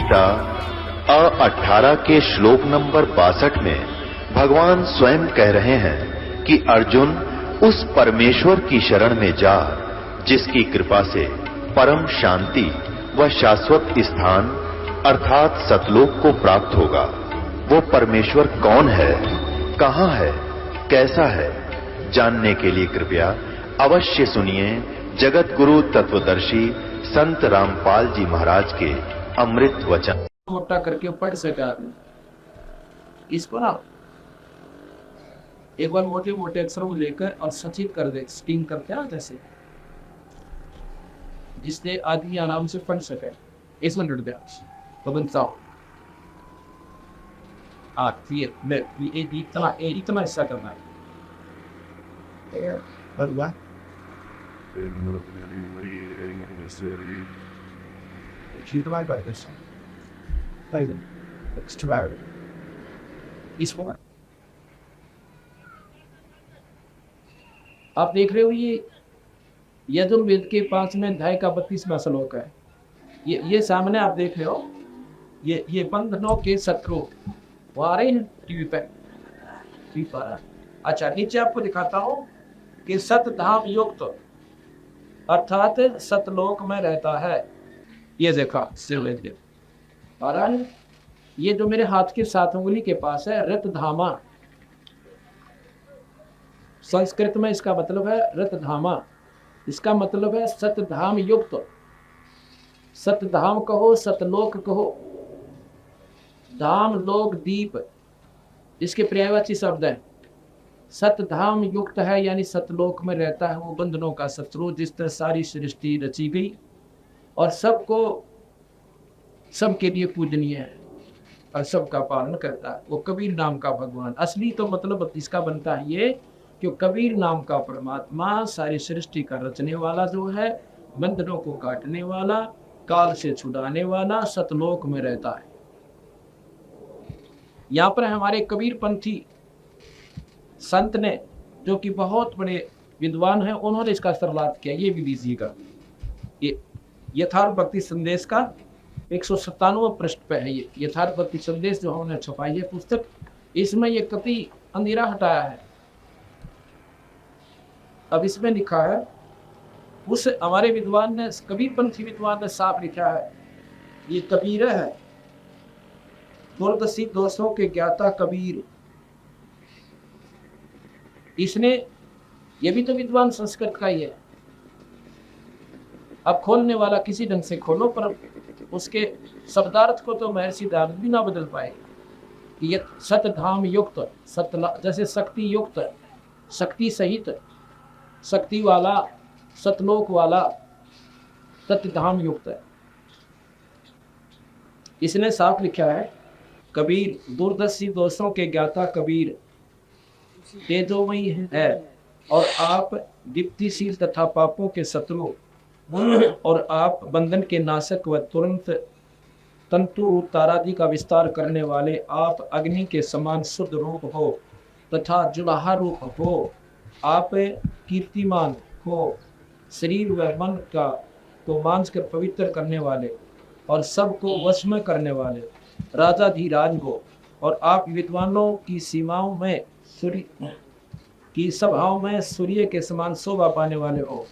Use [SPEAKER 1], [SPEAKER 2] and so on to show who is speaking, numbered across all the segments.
[SPEAKER 1] गीता अ18 के श्लोक नंबर 62 में भगवान स्वयं कह रहे हैं कि अर्जुन उस परमेश्वर की शरण में जा जिसकी कृपा से परम शांति व शाश्वत स्थान अर्थात सतलोक को प्राप्त होगा। वो परमेश्वर कौन है, कहां है, कैसा है, जानने के लिए कृपया अवश्य सुनिए जगत गुरु तत्वदर्शी संत रामपाल जी महाराज के अमृत वचन।
[SPEAKER 2] मोटा करके पढ़ सके आदमी इसको ना एक बार मोटे मोटे अक्षरों में लेकर और सचित कर दे, स्टिंग करते हैं जैसे, जिससे आदमी आराम से पढ़ सके। इसमें लुट गया तो बनता हो इतना हिस्सा करना है। इसको आप देख रहे हो, ये यजुर्वेद के 5वें अध्याय का 32वां श्लोक है। ये सामने आप देख रहे हो, ये बंधनों के शत्रु वो आ रहे हैं टीवी पर। अच्छा, नीचे आपको दिखाता हूं कि सतधाम युक्त अर्थात सतलोक में रहता है। ये देखा सिर आ रहा है, ये जो मेरे हाथ के 7 उंगली के पास है रतधामा, संस्कृत में इसका मतलब है रतधामा। इसका मतलब है सतधाम युक्त। सतधाम कहो, सतलोक कहो, धाम लोक दीप इसके पर्यायवाची शब्द है। सतधाम युक्त है यानी सतलोक में रहता है वो बंधनों का शत्रु, जिस तरह सारी सृष्टि रची गई और सबके लिए पूजनीय है और सबका पालन करता है। वो कबीर नाम का भगवान। असली तो मतलब इसका बनता है ये कि कबीर नाम का परमात्मा सारी सृष्टि का रचने वाला जो है, बंधनों को काटने वाला, काल से छुड़ाने वाला, सतलोक में रहता है। यहाँ पर हमारे कबीर पंथी संत ने, जो कि बहुत बड़े विद्वान हैं, उन्होंने इसका सरलात किया। ये भी लीजिएगा, ये यथार्थ भक्ति संदेश का 197वां पृष्ठ पे है। ये यथार्थ भक्ति संदेश जो हमने छपाई है पुस्तक, इसमें ये कति अंधेरा हटाया है। अब इसमें लिखा है, उस हमारे विद्वान ने, कबीर पंथी विद्वान ने साफ लिखा है, ये कबीर है, दुर्दशी दोषों के ज्ञाता कबीर। इसने, ये भी तो विद्वान संस्कृत का ही है। अब खोलने वाला किसी ढंग से खोलो, पर उसके शब्दार्थ को तो महर्षि दयानंद भी ना बदल पाए। ये सतधाम युक्त, जैसे शक्ति युक्त, शक्ति सहित, शक्ति वाला, सतलोक वाला, सतधाम युक्त है। इसने साफ लिखा है, कबीर दुर्दशी दोषों के ज्ञाता कबीर तेजोमयी है और आप दीप्तिशील तथा पापों के शत्रु, और आप बंधन के नाशक व तुरंत तंतु तारादि का विस्तार करने वाले, आप अग्नि के समान शुद्ध रूप हो तथा जुलाहा रूप हो, आप कीर्तिमान हो, शरीर व मन का को मांझ कर पवित्र करने वाले और सबको वश में करने वाले राजाधिराज हो, और आप विद्वानों की सीमाओं में सूर्य की सभाओं में सूर्य के समान शोभा पाने वाले हो।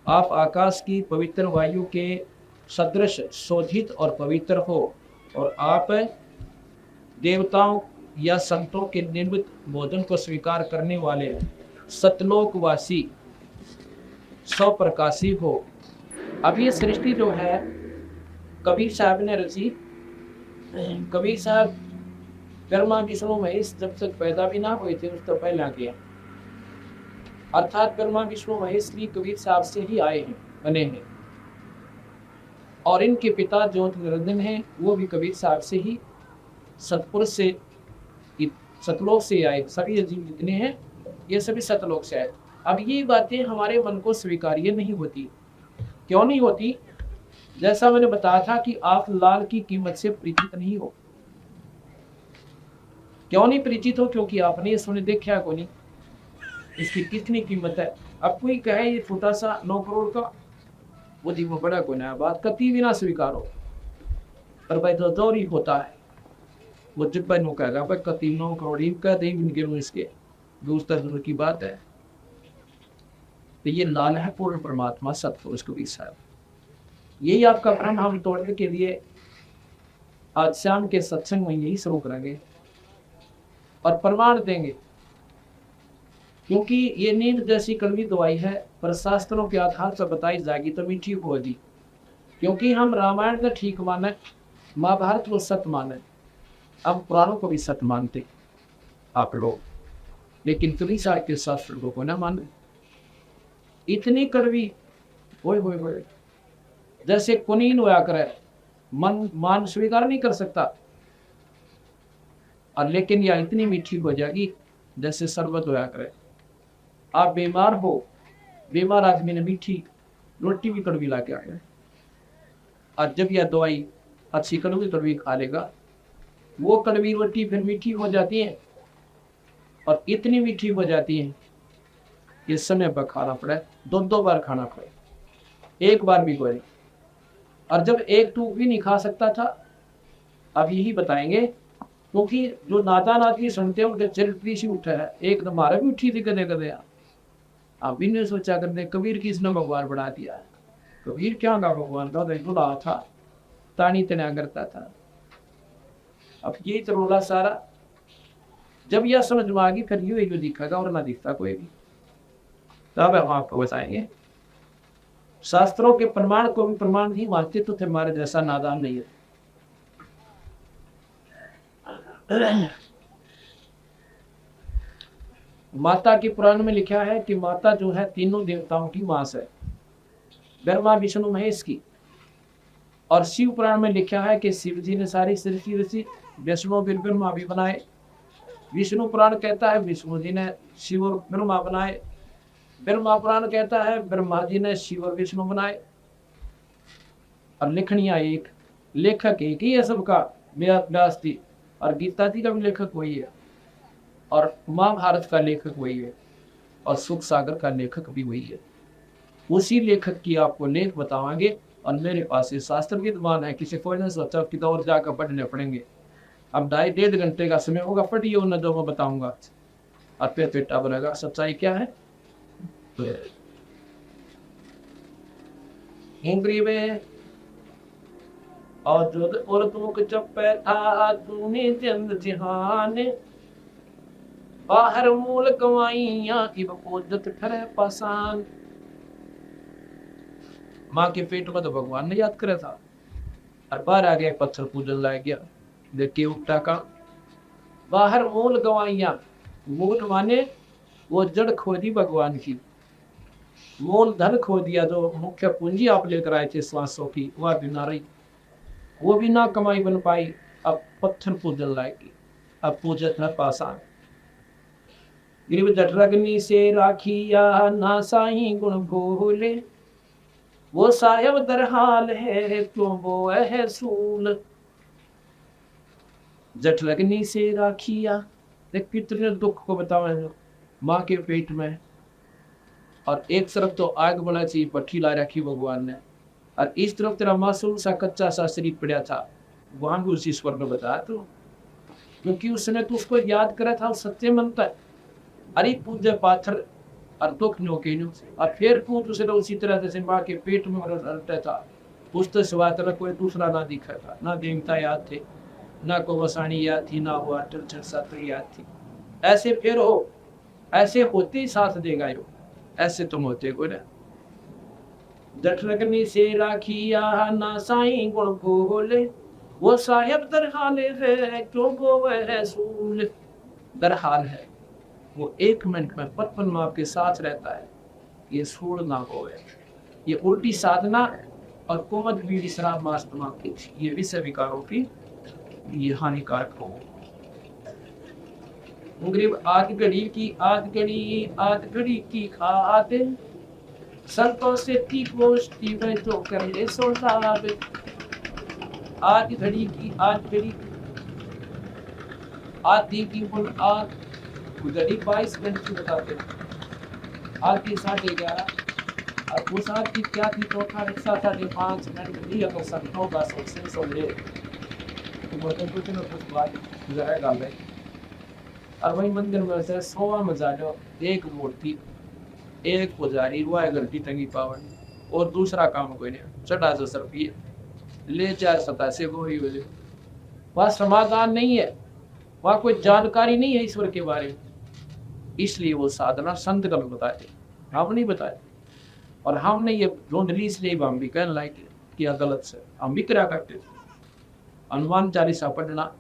[SPEAKER 2] आप आकाश की पवित्र वायु के सदृश शोधित और पवित्र हो, और आप देवताओं या संतों के निर्मित भोजन को स्वीकार करने वाले सतलोकवासी स्वप्रकाशी हो। अब ये सृष्टि जो है कबीर साहब ने रची। कबीर साहब ब्रह्मा विष्णु महेश जब तक पैदा भी ना हुए थे उस तो पहले किया, अर्थात ब्रह्मा विष्णु महेश भी कबीर साहब से ही आए हैं, बने हैं। और इनके पिता ज्योति निरंजन हैं, वो भी कबीर साहब से ही सतपुर से, सतलोक से आए। सभी जीव जितने हैं ये सभी सतलोक से आए। अब ये बातें हमारे मन को स्वीकार्य नहीं होती। क्यों नहीं होती? जैसा मैंने बताया था कि आप लाल की कीमत से परिचित नहीं हो। क्यों नहीं परिचित हो? क्योंकि आपने ये सुने देखा को नहीं, इसकी कितनी कीमत है। अब कोई कहे ये छोटा सा 9 करोड़ का, वो जी वो बड़ा कोई नया बात कती भी ना स्वीकारो। और भाई तो दौरी होता है वो जब भाई नो कहेगा भाई कतीनों करोड़ी का दे गिनूं इसके दूसरा दूर की बात है। तो ये लाल है पूर्ण परमात्मा सतपुरुष कबीर साहब। यही आपका भ्रम हम तोड़ने के लिए आज शाम के सत्संग में यही शुरू करेंगे और प्रमाण देंगे, क्योंकि ये नींद जैसी कड़वी दवाई है पर शास्त्रों के आधार पर बताई जाएगी तभी ठीक होगी। क्योंकि हम रामायण को ठीक माने, महाभारत को सत्य माने, अब पुराणों को भी सत्य मानते आप लोग, लेकिन कभी सारे के शास्त्रों को ना माने। इतनी कड़वी ओए जैसे कुनीन होया करे, मन मान स्वीकार नहीं कर सकता, और लेकिन यह इतनी मीठी हो जाएगी जैसे शरबत होया करे। आप बीमार हो, बीमार आदमी ने मीठी रोटी भी कड़वी ला के आए, और जब यह दवाई अच्छी कड़वी खा लेगा, वो कड़वी रोटी फिर मीठी हो जाती है, और इतनी मीठी हो जाती है कि समय पर खाना पड़े, दो बार खाना पड़े, एक बार भी कोई नहीं। और जब एक टूक भी नहीं खा सकता था, अब यही बताएंगे, क्योंकि जो नादान आदमी सुनते हैं उनके चरित्र से उठा है, एक हमारा भी उठी थी कदे कदे। आप भी ने सोचा करते कबीर किसने भगवान बना दिया। कबीर क्या का भगवान का रोला था, तानी तना करता था। अब यही तो रोला सारा, जब यह समझ में आ गई फिर यूं दिखेगा और ना दिखता कोई भी। तब हम आपको बताएंगे शास्त्रों के प्रमाण को भी प्रमाण नहीं मानते तो हमारे जैसा नादान नहीं है। माता के पुराण में लिखा है कि माता जो है तीनों देवताओं की मां है, ब्रह्मा विष्णु महेश की। और शिव पुराण में लिखा है कि शिव जी ने सारी सृष्टि रची, विष्णु ब्रह्मा भी बनाए। विष्णु पुराण कहता है विष्णु जी ने शिव और ब्रह्मा बनाए। ब्रह्मा पुराण कहता है ब्रह्मा जी ने शिव और विष्णु बनाए। और लिखनिया एक, लेखक एक ही है सबका, व्यास जी, और गीता जी का भी लेखक वही है, और महाभारत का लेखक वही है, और सुख सागर का लेखक भी वही है। उसी लेखक की आपको लेख बतावांगे। और मेरे पास ये शास्त्र विद्वान है, किसी को सोचा कि और जाकर पढ़ने पड़ेंगे। अब 2.5 घंटे का समय होगा, पढ़िए उन जो मैं बताऊंगा, और फिर पेटा बनेगा सच्चाई क्या है। हिंगरी में और जो और तुम चप्पे था तूने चंद जहान, बाहर मूल कमाइया की बकोदत ठहरे पासान। माँ के पेट में तो भगवान ने याद करा था, और बाहर आ गया पत्थर पूजन ला गया। देखिए उठा का बाहर मूल गवाइया, मूल माने वो जड़ खोदी भगवान की, मूल धन खो दिया, जो मुख्य पूंजी आप लेकर आए थे श्वासों की, वह भी ना रही, वो भी ना कमाई बन पाई। अब पत्थर पूजन लाएगी, अब पूजन है पासान। गिरिव जठरग्नि से राखिया ना साई गुण भूले, वो सायब दरहाल है क्यों वो है सूल। जठरग्नि से राखिया, देख कितने दुख को बतावे माँ के पेट में, और एक तरफ तो आग बना चाहिए पट्टी ला रखी भगवान ने, और इस तरफ तेरा मासूम सा कच्चा सा शरीर पड़ा था, वहां भी उसी ईश्वर ने बताया तो, क्योंकि उसने तो उसको याद करा था, सत्य मनता है। अरे पूज्य पाथर और दुख नो के नो, और फिर तू उसे तो उसी तरह जैसे माँ के पेट में रहता था, उससे सिवा तरह कोई दूसरा ना दिखा था, ना देवता याद थे, ना को वसाणी याद थी, ना वो अटल शास्त्र याद थी। ऐसे फिर हो, ऐसे होते ही साथ देगा यो, ऐसे तुम होते को ना। जठरग्नि से राखिया ना साई गुण भूले, वो साहेब दरहाले है क्यों को वह सूल। दरहाल है, वो 1 मिनट में 55 माह के साथ रहता है, ये सूल ना हो। ये उल्टी साधना और कोमद बीड़ी शराब मांस तमाम की, ये विषय विकारों की ये हानिकारक हो। गरीब आध घड़ी की खाते, संतों से ठीक गोष्ठी में तो करे सो साहब। आध घड़ी आधी की बुल आध घड़ी 22 घंटे बताते, आधी 11:30, और उस आधी क्या थी, चौथा रिक्शा 5:30 मिनट दिया तो संतों का सबसे सो ले। तो बोलते कुछ ना कुछ बात जरा गल है। और वही मंदिर में से 100 मजालो, एक मूर्ति, एक पुजारी, वह घंटी टंगी पावन, और दूसरा काम कोई नहीं। चढ़ा जो रुपये ले 4 सतासे वो ही बोले, वह समाधान नहीं है, वह कोई जानकारी नहीं है ईश्वर के बारे में। इसलिए वो साधना संत गल बताते, हम नहीं बताए। और हमने ये ढूंढ ली, इसलिए हम भी कहने लायक किया गलत से हम भी करा करते थे। हनुमान चालीसा पढ़ना,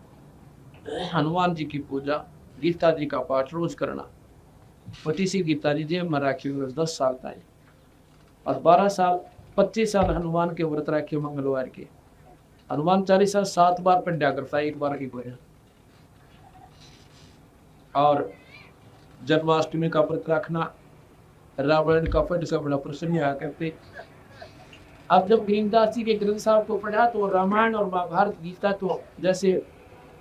[SPEAKER 2] हनुमान जी की पूजा, गीता जी का पाठ रोज करना। पति सी गीता जी जेब में राखी 10 साल तक, और 12 साल 25 साल हनुमान के व्रत रखे मंगलवार के। हनुमान चालीसा 7 बार पढ़ा करता, 1 बार की कोई। और जन्माष्टमी का व्रत रखना, रावण का फट से बड़ा प्रसन्न हुआ करते। अब जब भीमदास जी के ग्रंथ साहब को पढ़ा तो रामायण और महाभारत गीता तो जैसे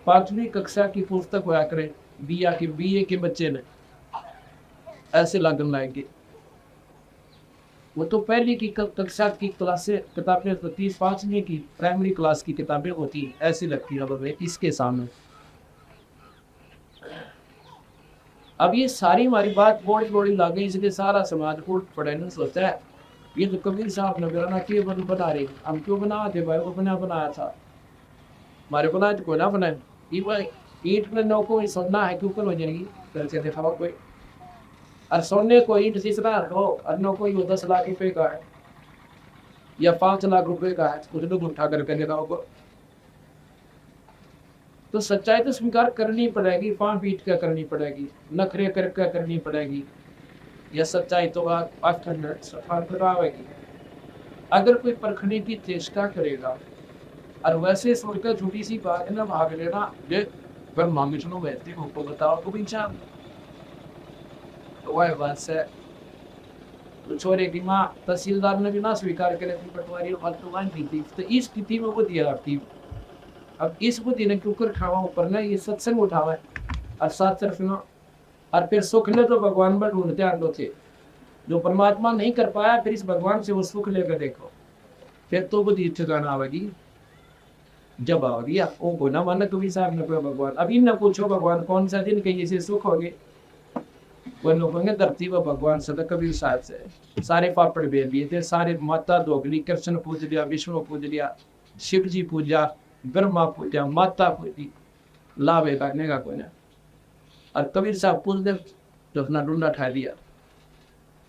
[SPEAKER 2] 5वीं कक्षा की पुस्तक हुआ करे, बीए के बच्चे ने ऐसे लगन लाएंगे। वो तो पहली की कक्षा की क्लासे किताबें होती, 5वीं की प्राइमरी क्लास की किताबें होती है, ऐसी लगती है इसके सामने। अब ये सारी हमारी बात बोड़ी बोड़ी लागे, इसलिए सारा समाज उल्ट पड़े नहीं सोचता है ये तो कबीर साहब ने मेरा ना क्यों बना रहे, हम क्यों बना थे भाई, वो बनाया था हमारे बनाए तो कोई ना बनाए। ईट में नौ को सोना है क्यों हो जाएगी, करके देखा कोई। और सोने को ईट तीसरा हो, और नौ को 10 लाख रुपए का है या 5 लाख रुपए का है, उसने तो उठा करके दिखाओ को। तो सच्चाई तो स्वीकार करनी पड़ेगी, पांव पीट कर करनी पड़ेगी, नखरे करके करनी पड़ेगी, यह सच्चाई तो आवेगी। अगर कोई परखने की चेष्टा करेगा और वैसे सोचकर छोटी सी बात ना भाग लेना, फिर मांगे सुनो वैसे को बताओ को भी चाह तो वह बात से तो छोरे की माँ तहसीलदार ने भी ना स्वीकार करे पटवारी थी, तो इस स्थिति में वो दिया आपकी। अब इस बुद्धि ने क्यों कर खावा ऊपर ना ये सत्संग उठावा और साथ तरफ ना, और फिर सुख ले तो भगवान पर ढूंढते आंदो थे, जो परमात्मा नहीं कर पाया फिर इस भगवान से वो सुख लेकर देखो, फिर तो बुद्धि ठिकाना आवेगी। जब आओगी वो को ना माना कभी साहब ने भगवान, अभी न पूछो भगवान कौन सा दिन कहीं से सुख होगे, वो लोग होंगे धरती व भगवान सदा कबीर साहब से सारे पापड़ बेच दिए थे, सारे माता दोगली, कृष्ण पूज लिया, विष्णु पूज लिया, शिव जी पूजा, ब्रह्मा पूजा, माता पूजी, लाभ है करने का कोई ना। और कबीर साहब पूछ दे तो अपना डूंडा ठा दिया,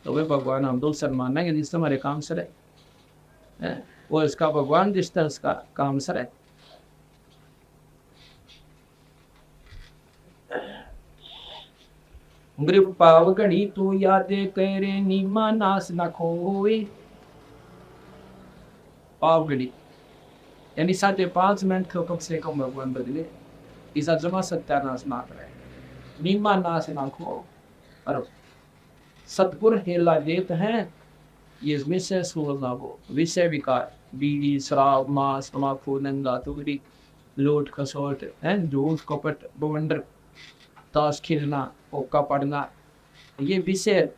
[SPEAKER 2] तो वे भगवान हम दो सर मानेंगे जिस हमारे काम सर है, वो इसका भगवान जिस तरह उसका काम सर है। ग्रिप पाव घड़ी तो यादे करे नीमा नास ना खोए। पाव घड़ी यानी 5.5 मिनट को कम से कम भगवान बदले, इसा जमा सत्यानाश ना करे, नीमा नाश ना खो। और सतपुर हेला देत हैं ये विषय सोलना वो विषय विकार, बीड़ी शराब मांस तम्बाकू नंगा तुगड़ी लोट खसोट है, जोश कपट बवंडर ताश खेलना ओका पढ़ना, ये विषय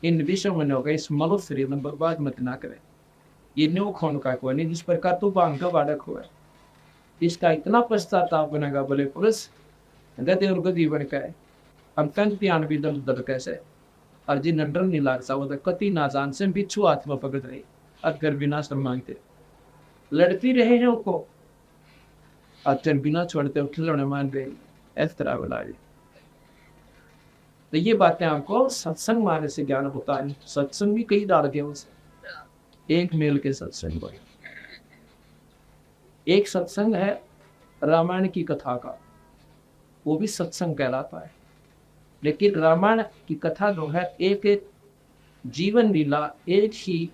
[SPEAKER 2] इन विषयों में होगा। इस मनुष्य शरीर में बर्बाद मत ना करें, ये न्यू खोन का कोई नहीं जिस प्रकार तो बांग का बाड़क हुआ, इसका इतना पश्चाताप बनेगा बोले पुरुष गति और गति बन गए। हम कंतियान भी दल दल कैसे और जिन डर नहीं लाग सा वो कति ना जान से बिच्छू हाथ में पकड़ रही अगर बिना श्रम मांगते लड़ती रहे हैं उनको अचर बिना छोड़ते खिलौने मान गए इस तरह बोला। तो ये बातें आपको सत्संग माने से ज्ञान होता है। सत्संग भी कई डाल के उसे एक मेल के सत्संग पर, एक सत्संग है रामायण की कथा का, वो भी सत्संग कहलाता है। लेकिन रामायण की कथा जो है एक जीवन लीला, एक ही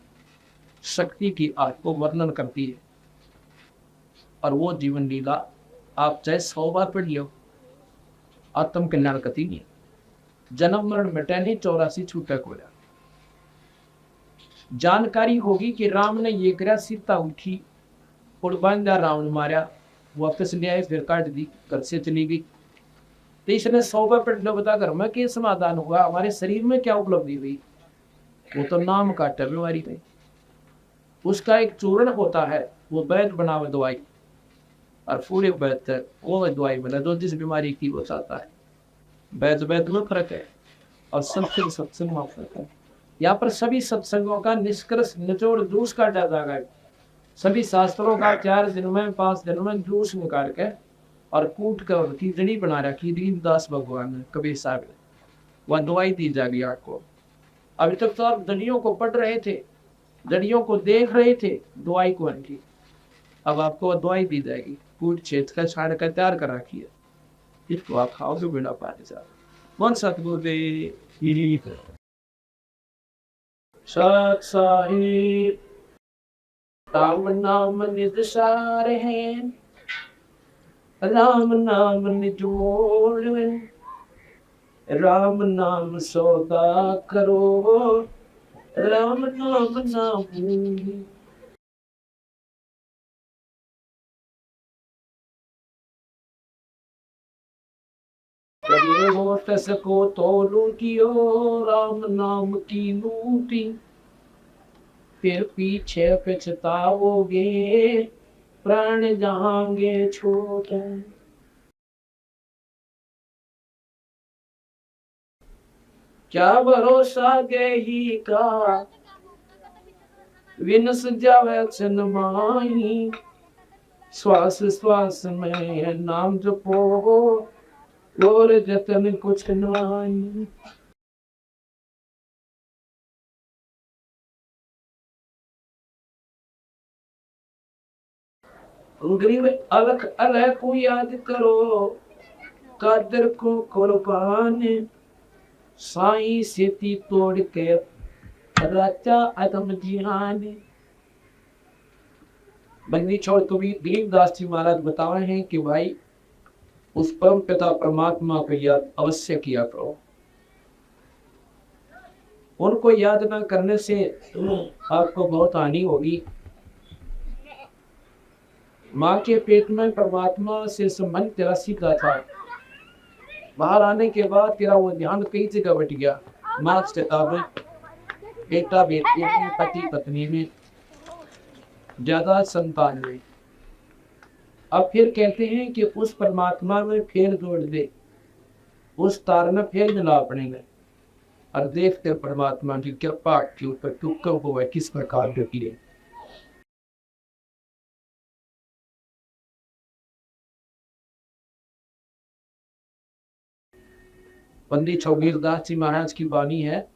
[SPEAKER 2] शक्ति की आग को वर्णन करती है, और वो जीवन लीला आप चाहे 100 बार पढ़ लो आत्म कल्याण कति नहीं, जन्म मरण मिटे नहीं 84 छूटक हो जाए। जानकारी होगी कि राम ने ये करा, सीता उठी और बांधा रावण मारा, वापस ले आए, फिर काट दी, घर से चली गई। तो इसने 100 बार पढ़ लो, बता घर में क्या समाधान हुआ, हमारे शरीर में क्या उपलब्धि हुई, वो तो नाम काटा बीमारी में। उसका एक चूर्ण होता है, वो वैद्य बनावे दवाई, और पूरे बेहतर वो दवाई बना जो जिस बीमारी की बताता है। वैद वैद में फर्क है और सत्संग सत्संग में फर्क है। यहाँ पर सभी सत्संगों का निष्कर्ष निचोड़ जूस का डाला गया। सभी शास्त्रों का 4 दिन में 5 दिन में जूस निकाल के और कूट कर खिचड़ी बना रखी दीनदास भगवान ने कबीर साहब ने, वह दवाई दी जा रही आपको। अभी तक तो आप दड़ियों को पढ़ रहे थे, दड़ियों को देख रहे थे, दवाई को नहीं। अब आपको दवाई दी जाएगी, कूट छेद का छाड़ कर तैयार कर रखी है, इसको आप खाओगे बिना पानी से। मन सतगुरुदेव सत साहिब राम नाम निज सार है, राम नाम निज मोल, राम नाम सौदा करो, राम नाम ना भूल। को तो लूटियो राम नाम की लूटी, फिर पीछे पछताओगे प्राण जाएंगे छोटे। क्या भरोसा गेही का विनस जावे चन माही, श्वास श्वास में नाम जपो और जतन कुछ नहीं। गरीब अलग अलग को याद करो, कादर को कुर्बान, साई सेती तोड़ के राजा आदम जिहान। बंदी छोड़ कबीर गरीबदास जी महाराज बता रहे हैं कि भाई उस परम पिता परमात्मा को याद अवश्य किया करो। उनको याद ना करने से आपको बहुत हानि होगी। माँ के पेट में परमात्मा से संबंध तेरा सीधा था, बाहर आने के बाद तेरा वो ध्यान कई जगह बट गया। माँ से बेटा बेटी में, पति पत्नी में, ज्यादा संतान में। अब फिर कहते हैं कि उस परमात्मा में फेर जोड़ दे, उस तार में फेर मिला अपने में, और देखते परमात्मा की कृपा के ऊपर टुक्कर हुआ किस प्रकार के। पंडित छबीरदास जी महाराज की वाणी है,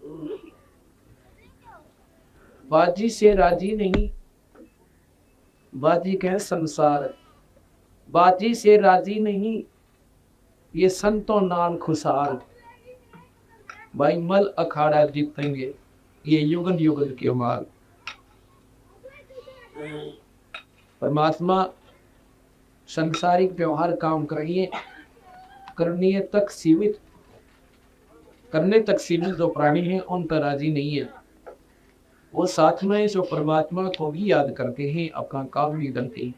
[SPEAKER 2] बाजी से राजी नहीं, बाजी कह संसार, बाजी से राजी नहीं ये संतों नाम खुशार। भाई मल अखाड़ा जीतेंगे ये युगन युगन के माल। परमात्मा संसारिक व्यवहार काम करिए, करने तक सीमित, करने तक सीमित जो प्राणी हैं उन पर राजी नहीं है। वो साथ में जो परमात्मा को भी याद करते हैं, अपना काम भी करते हैं,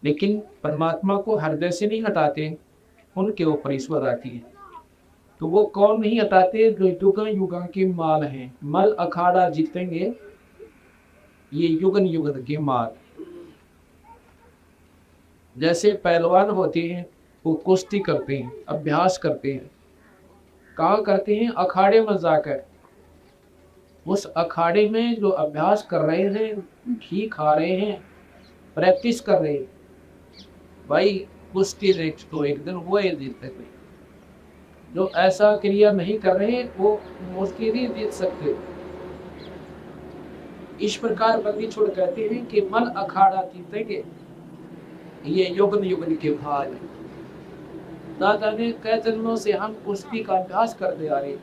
[SPEAKER 2] लेकिन परमात्मा को हृदय से नहीं हटाते, उनके ऊपर ईश्वर आती है। तो वो कौन नहीं हटाते? जो युगन युगन के माल हैं। मल अखाड़ा जीतेंगे ये युगन युगन के माल। जैसे पहलवान होते हैं वो कुश्ती करते हैं, अभ्यास करते हैं। कहाँ करते हैं? अखाड़े में जाकर। उस अखाड़े में जो अभ्यास कर रहे हैं, घी खा रहे हैं, प्रैक्टिस कर रहे हैं, भाई कुश्ती रेट तो एक दिन वो ही जीतते थे। जो ऐसा क्रिया नहीं कर रहे वो मुश्किल ही जीत सकते। इस प्रकार बंदी छोड़ कहते हैं कि मन अखाड़ा जीतेंगे ये युगन युगन के भाग। दादा ने कई जन्मों से हम कुश्ती का अभ्यास करते आ रहे,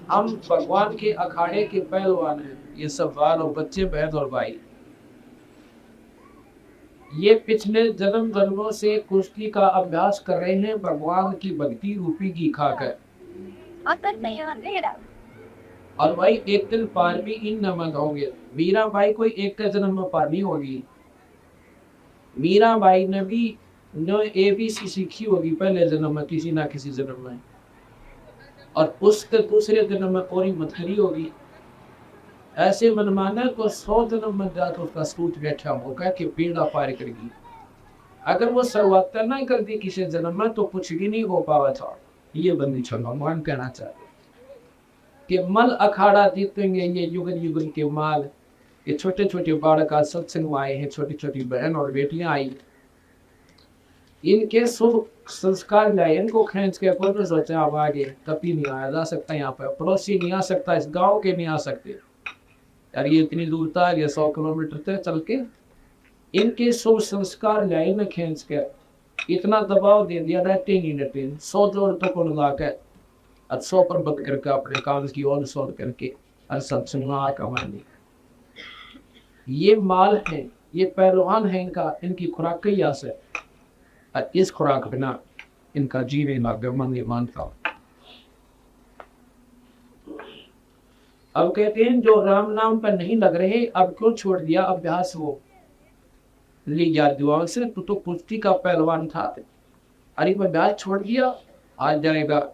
[SPEAKER 2] हम भगवान के अखाड़े के पहलवान हैं। ये सब बाल और बच्चे, बहन और भाई, ये पिछले जन्म जन्मों से कुश्ती का अभ्यास कर रहे हैं भगवान की भक्ति रूपी घी खाकर। और भाई एक दिन पार भी इन नमक होंगे। मीरा बाई कोई एक जन्म में पार नहीं होगी। मीरा बाई ने भी जो ABC सीखी होगी पहले जन्म में, किसी ना किसी जन्म में, और उसके दूसरे जन्म में और हिम्मत करी होगी। ऐसे मनमाना को 100 जन्म में जाकर उसका सूट बैठा होगा कि पीड़ा पार करेगी। अगर वो शुरुआत नहीं करती किसी जन्म में तो कुछ भी नहीं हो पावा था। ये बंदी छोड़ भगवान कहना चाहते कि मल अखाड़ा जीतेंगे ये युगल युगल के माल। ये छोटे छोटे बालक आज सत्संग आए हैं, छोटी छोटी बहन और बेटियां आई, इनके शुभ संस्कार लाए, इनको खींच के कोई सोचे अब आगे कभी नहीं आया जा सकता, यहाँ पर पड़ोसी नहीं आ सकता, इस गांव के नहीं आ सकते यार, ये इतनी दूर था, ये 100 किलोमीटर तक चल के इनके शुभ संस्कार लाए न खींच के, इतना दबाव दे दिया रहते नहीं रहते 100 जोड़ तक को लगा के 100 पर बद करके अपने काम की ओर सोच करके और सत्संग कमाने। ये माल है, ये पहलवान है, इनका इनकी खुराक कई आस है, इस खुराक बिना इनका जीने मन ये मानता। अब कहते हैं जो राम नाम पर नहीं लग रहे अब क्यों छोड़ दिया अभ्यास, वो ली जा दुआओं से, तो कुश्ती का पहलवान था, अरे मैं अभ्यास छोड़ दिया, आज जाएगा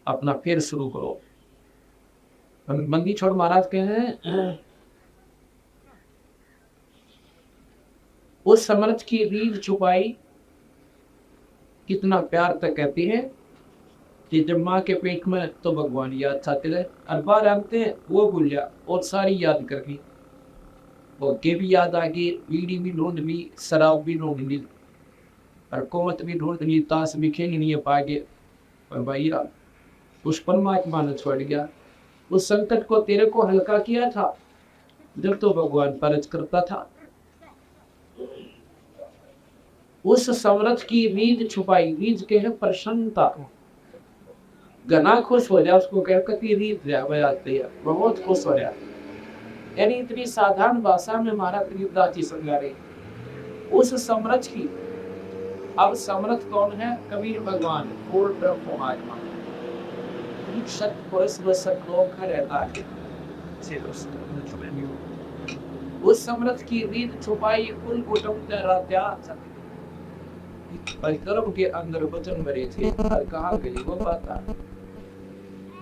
[SPEAKER 2] अपना फिर शुरू करो। बंदी छोड़ महाराज कहे हैं उस समर्थ की रीढ़ छुपाई, कितना प्यार तक कहती है कि जब माँ के पेट में तो भगवान याद था तेरे, और बार आते हैं वो भूल जा और सारी याद कर गई, वो के भी याद आ गई, बीड़ी भी ढूंढ ली, शराब भी ढूंढ ली, और कोमत भी ढूंढ ली, ताश भी खेल नहीं पाएंगे, पर भैया उस परमात्मा ने छोड़ गया, उस संकट को तेरे को हल्का किया था जब तो भगवान परज करता था। उस समर्थ की रीझ छुपाई, रीझ के है प्रसन्नता, घना खुश हो जाए उसको कहकर रीझ जाते बहुत खुश हो जाए, यानी इतनी साधारण भाषा में हमारा गरीबदास जी समझा रहे उस समर्थ की। अब समर्थ कौन है? कबीर भगवान, पूर्ण ब्रह्म आत्मा, सत्य पुरुष व सतलोक में रहता है। उस समर्थ की रीझ छुपाई कुल कुटुंब त्याग, गर्भ के अंदर वचन भरे थे, कहाँ गई वो पता,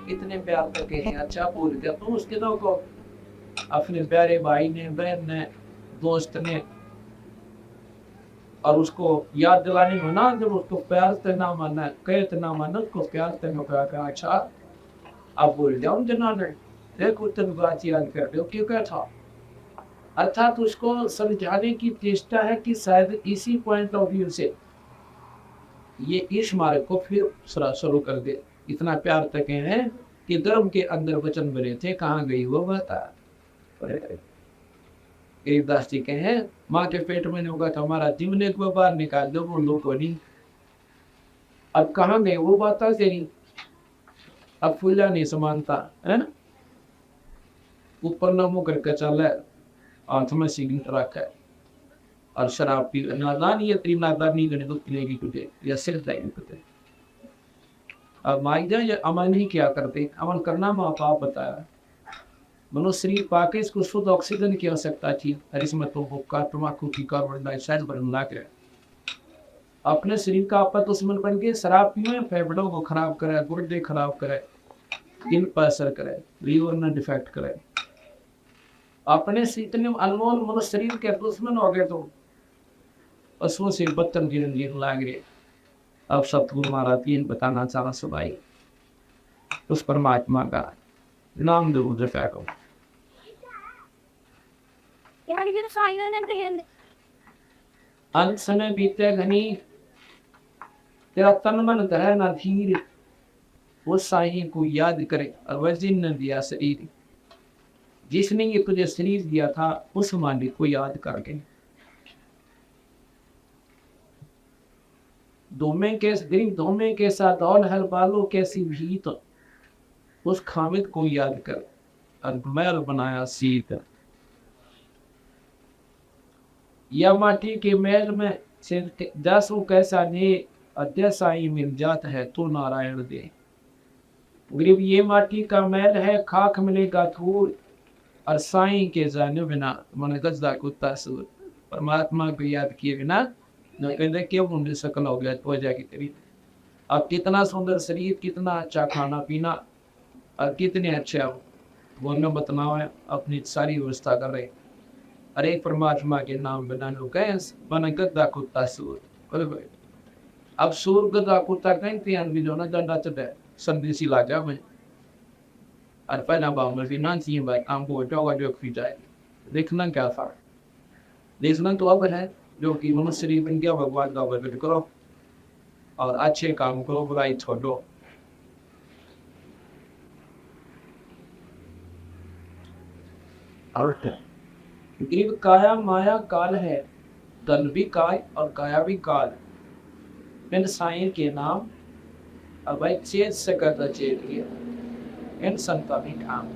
[SPEAKER 2] इतने प्यार करके हैं, अच्छा बोल दिया तो उसके दो को अपने प्यारे भाई ने, बहन ने, दोस्त ने, और उसको याद दिलाने में ना, जब उसको प्यार से ना माना, कहते ना माना, उसको प्यार से कहा अच्छा अब बोल जाओ जना ने देखो तुम बात याद कर दो क्यों क्या था, अर्थात उसको समझाने की चेष्टा है कि शायद इसी पॉइंट ऑफ व्यू से ये इस मार्ग को फिर शुरू कर दे। इतना प्यार तक है कि गर्भ के अंदर वचन बने थे, कहाँ गई वो बता। गरीबदास जी के हैं माँ के पेट में होगा तो हमारा जिमने को बाहर निकाल दो, वो लोग को नहीं, अब कहाँ गए वो बात तेरी, अब फूला नहीं समानता है ना, ऊपर नमो करके चल है, हाथ में सिगरेट रखा है और शराब पी, नादानी या तेरी नादानी गणे तो पिलेगी तुझे या सिर जाएगी तुझे। अब माइजा या अमन ही क्या करते, अमन करना माँ बाप बताया, मनुष्य शरीर पाके इसको शुद्ध ऑक्सीजन की आवश्यकता थी, और इसमें तो हुक्का तम्बाकू की कार्बन डाइऑक्साइड बनना के अपने शरीर का आपा दुश्मन बन के शराब पिए, फेफड़ों को खराब करे, गुर्दे खराब करे, दिल पर असर करे, लीवर में डिफेक्ट करे, अपने इतने अनमोल मनुष्य शरीर के दुश्मन हो गए तो पशुओं से बदतर जीवन जीने लग रहे। अब सतगुरु महाराज तीन बताना चाहा सुनाई, उस परमात्मा का नाम दो फेंको, अंत समय बीते घनी, तेरा तन मन धरे ना धीर, वो साईं को याद करे और वह जिन दिया शरीर, जिसने ये तुझे शरीर दिया था उस मालिक को याद करके, धोमे के साथ और हर बालों कैसी भीत, उस खामिद को याद कर और मैल बनाया सीत, या माटी के मैल में से जसो कैसा ने अध्यसाई मिल जाता है तो नारायण दे। गरीब ये माटी का मैल है, खाक मिलेगा धूल, और साईं के जाने बिना मन गजदा कुत्ता सूर, परमात्मा को याद किए बिना न कहते क्यों मुंडे सकल हो गया तो जाके तेरी। अब कितना सुंदर शरीर, कितना अच्छा खाना पीना और कितने अच्छे वो न बतनाव है, अपनी सारी व्यवस्था कर रहे, अरे परमात्मा के नाम बना लो कैस बना गद्दा कुत्ता सूर। बोले भाई अब सूर गद्दा कुत्ता कहीं तियान भी जो ना डंडा चढ़े संदेशी लाजा में और पहला बाव में फिनांसी भाई आमको जोगा जो खी जाए देखना क्या था देखना तो अब है जो कि मनुष्य शरीर बन गया भगवान का वर्णन करो और अच्छे काम करो बुराई छोड़ो। ग्रीव काया माया काल है धन भी काय और काया भी काल इन साईं के नाम अब चेत से करता चेत किया इन संता भी काम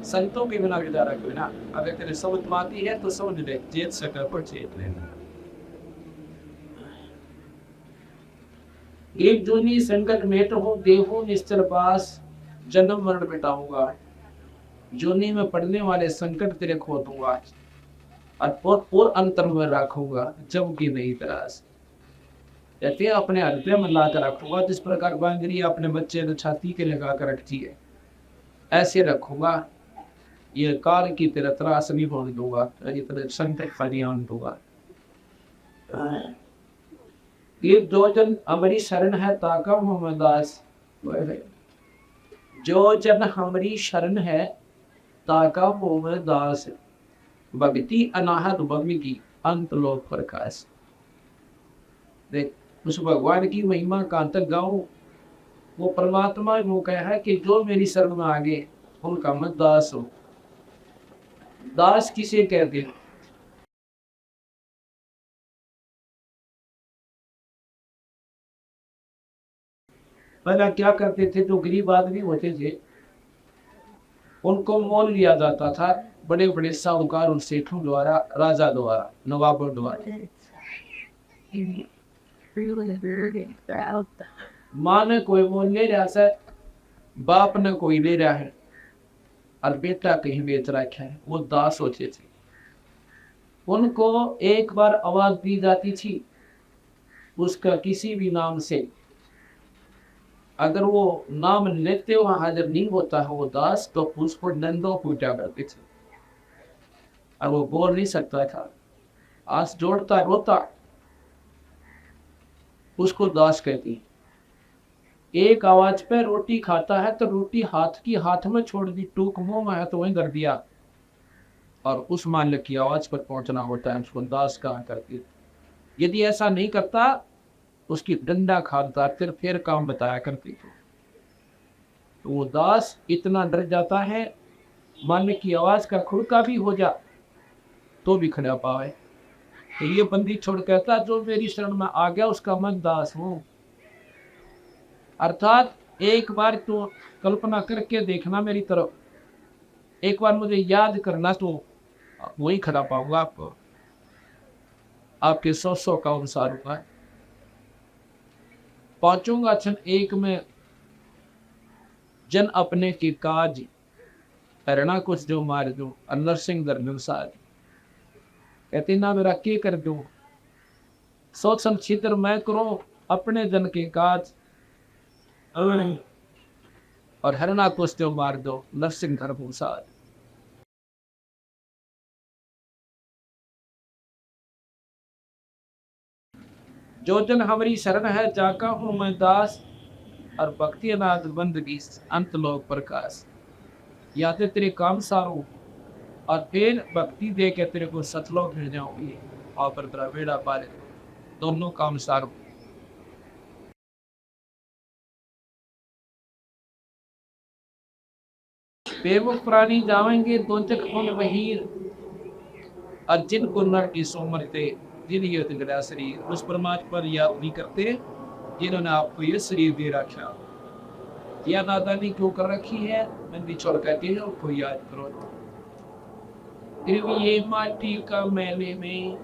[SPEAKER 2] संतों के बिना गुजारा कोई ना अगर तेरे समझ में आती है तो समझ ले चेत से कर पर चेत लेना। एक जूनी संकट में तो हो देहो निश्चल पास जन्म मरण मिटाऊंगा जूनी में पड़ने वाले संकट तेरे खो दूंगा और अंतर में रखूंगा जब की नहीं तरास कहते अपने हृदय में ला कर रखूंगा जिस प्रकार बांगरी अपने बच्चे ने छाती के लगा कर रखती है ऐसे रखूंगा ये काल की तेरा त्रास नहीं होने दूंगा ये तेरे संकट फरियान दूंगा। ये दो जन हमारी शरण है ताका मोहम्मद दास जो जन हमारी शरण है ताका मोहम्मद दास भक्ति अनाहत भक्ति की अंत लोक प्रकाश। देख उस भगवान की महिमा का अंत गाओ वो परमात्मा वो कहा है कि जो मेरी शरण में आगे उनका मैं दास हूं। दास किसे कहते हैं पहला क्या करते थे जो गरीब आदमी होते थे उनको मोल लिया जाता था बड़े बड़े साहूकार और सेठों द्वारा राजा द्वारा नवाबों द्वारा। माँ ने कोई मोल ले रहा है बाप ने कोई ले रहा है और बेटा कहीं बेच रखा है वो दास होते थे। उनको एक बार आवाज दी जाती थी उसका किसी भी नाम से अगर वो नाम लेते हुए हाजिर नहीं होता है वो दास तो उसको नंदो पूजा करते थे और वो बोल नहीं सकता था आस जोड़ता रोता उसको दास कहती। एक आवाज पे रोटी खाता है तो रोटी हाथ में छोड़ दी टूक मुंह में है तो वहीं कर दिया और उस मालिक की आवाज पर पहुंचना होता है उसको दास कहा करती। यदि ऐसा नहीं करता उसकी डंडा खाता फिर काम बताया करती थी। तो वो दास इतना डर जाता है मालिक की आवाज का खुड़का भी हो जा तो भी खड़ा पावे। तो ये बंदी छोड़ कहता जो मेरी शरण में आ गया उसका मैं दास हूं। अर्थात एक बार तो कल्पना करके देखना मेरी तरफ एक बार मुझे याद करना तो वही खड़ा पाऊंगा आपको आपके 100 का अनुसार होगा पहुंचूंगा क्षण एक में जन अपने की काज करना कुछ जो मार दो अंदर सिंह दर साज कहते ना मेरा के कर दो सोच संचित्र मैं करो अपने जन के काज और हरना कुछ जो मार दो नरसिंह धर्म साज। जो जन हमारी शरण है जाका हूं मैं दास और भक्ति अनाथ बंदगी अंत लोक प्रकाश। या तो तेरे काम सारो और फिर भक्ति दे के तेरे को सतलोक मिल जाऊंगी और पर तेरा बेड़ा पाले दोनों काम सारो। बेमुख प्राणी जावेंगे दोचक उन वहीर और जिनको नर की सोमरते जिन्हें शरीर उस परमात्मा पर याद नहीं करते जिन्होंने आपको ये शरीर दे रखा या नादानी क्यों कर रखी है मंदी छोड़ कहते हैं उसको याद करो। फिर भी ये माटी का मैले में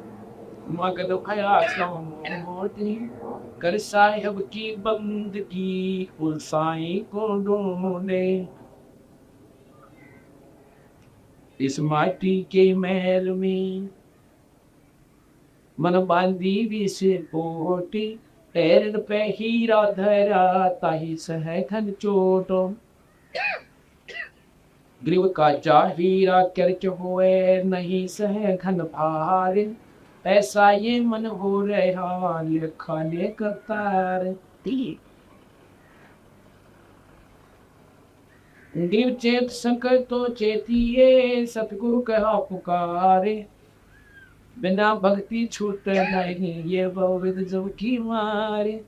[SPEAKER 2] मगद खया कर साहिब की बंदगी उस साईं को ढूंढे इस माटी के महल में मन बांधी भी से पोटी पैर पे हीरा धरा ताही सहखन चोटो। ग्रीव का हीरा कर्ज होए नहीं सह घन भार, ऐसा ये मन हो रहा खाने कतार। ग्रीव चेत संकर तो चेतिए, सतगुरु कहा पुकारे, बिना भक्ति छूट नहीं ये बहुविध जो की मारे।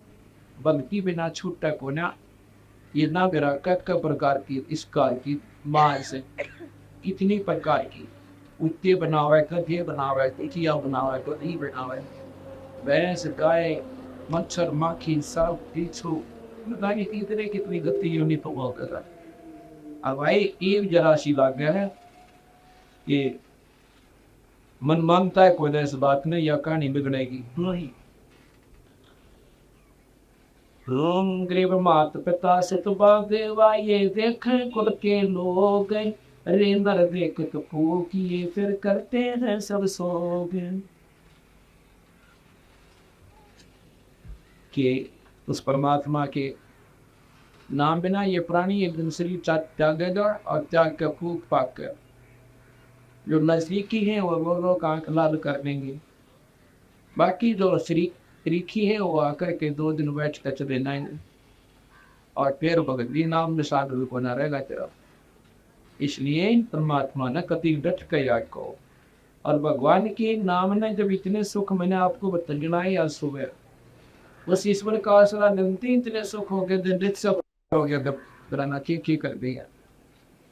[SPEAKER 2] भक्ति बिना छूटा को ना, ये ना मेरा कक प्रकार की इस काल की मार से कितनी प्रकार की उत्ते बनावे, गधे बनावे, तिथिया बनावे, गधी बनावे, भैंस गाय मच्छर माखी सब पीछू बताइए कितने कितनी गति यूनिट हो कर रहा है। अब भाई एक जरा सी बात है कि मन मानता है कोई ऐसी बात नहीं या कहानी बिगड़ेगी नहीं। ओम ग्रीव मात पिता सतबा देवा ये देख कुल के लोग, रे नर देख कपूर किए फिर करते हैं सब सोग। के उस परमात्मा के नाम बिना ये प्राणी एक दिन शरीर त्यागेगा और त्याग का फूक पाक कर जो नजदीकी है वो लोग आंख लाल कर देंगे, बाकी जो शरीकी है वो आकर के 2 दिन बैठ कर चले जाएंगे और फिर भगवती नाम में साधु को न रहेगा तेरा। इसलिए परमात्मा ने कति डट कर याद को, और भगवान के नाम ने जब इतने सुख मैंने आपको बताना ही आज सुबह उस ईश्वर का आसरा निरंतर इतने सुख हो गए दिन सब हो गया जब कराना की कर दिया।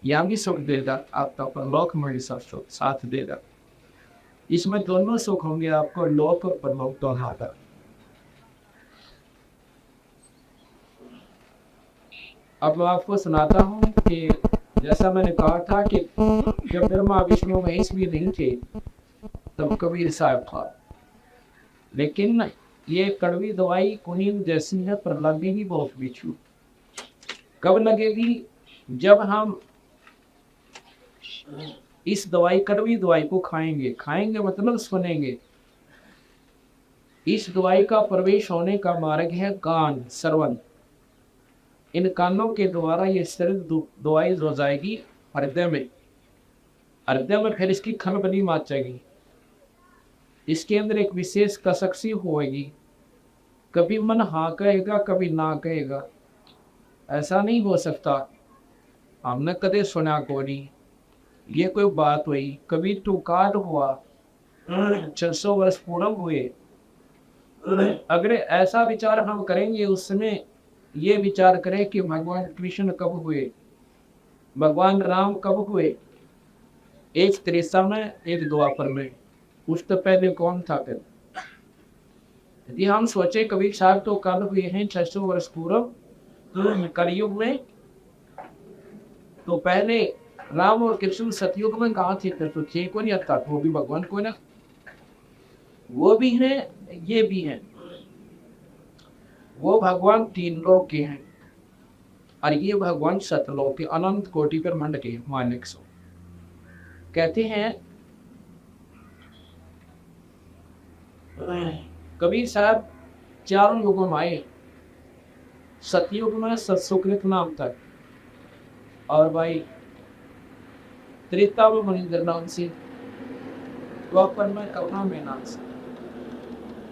[SPEAKER 2] यहाँ भी सुख देगा आपका लोक में साथ देगा, इसमें दोनों सुख होंगे आपको लोक और परलोक तो हाथ। अब मैं आपको सुनाता हूँ कि जैसा मैंने कहा था कि जब ब्रह्मा विष्णु महेश भी नहीं थे तब कबीर साहब था, लेकिन ये कड़वी दवाई कुनीन जैसी है पर लगेगी बहुत बिछू। कब लगेगी? जब हम इस दवाई कड़वी दवाई को खाएंगे मतलब सुनेंगे। इस दवाई का प्रवेश होने का मार्ग है कान, श्रवण। इन कानों के द्वारा ये शरीर दवाई हो जाएगी हृदय में फिर इसकी खलबली माचेगी, इसके अंदर एक विशेष कसक होएगी। कभी मन हाँ कहेगा कभी ना कहेगा, ऐसा नहीं हो सकता। हमने कदे सुना को नहीं, ये कोई बात हुई। कभी टुकार हुआ 600 वर्ष पूर्ण हुए, अगर ऐसा विचार हम करेंगे उस समय ये विचार करें कि भगवान कृष्ण कब हुए, भगवान राम कब हुए, एक त्रेता में एक द्वापर में, उस तो पहले कौन था फिर? यदि हम सोचे कबीर साहब तो कल हुए हैं 600 वर्ष पूर्व कलयुग में, तो पहले राम और कृष्ण सतयुग में कहा थे? फिर तो थे को नहीं आता, वो भी भगवान को ना, वो भी है ये भी है। वो भगवान 3 लोक के हैं और ये भगवान सतलोक के अनंत कोटि पर मंड के मालिक सो। कहते हैं कबीर साहब 4 युगों में आए। सतयुग में सत्सुकृत नाम तक, और भाई त्रेता में मनिंदर नाम से, द्वापर में करुणा में नाम से,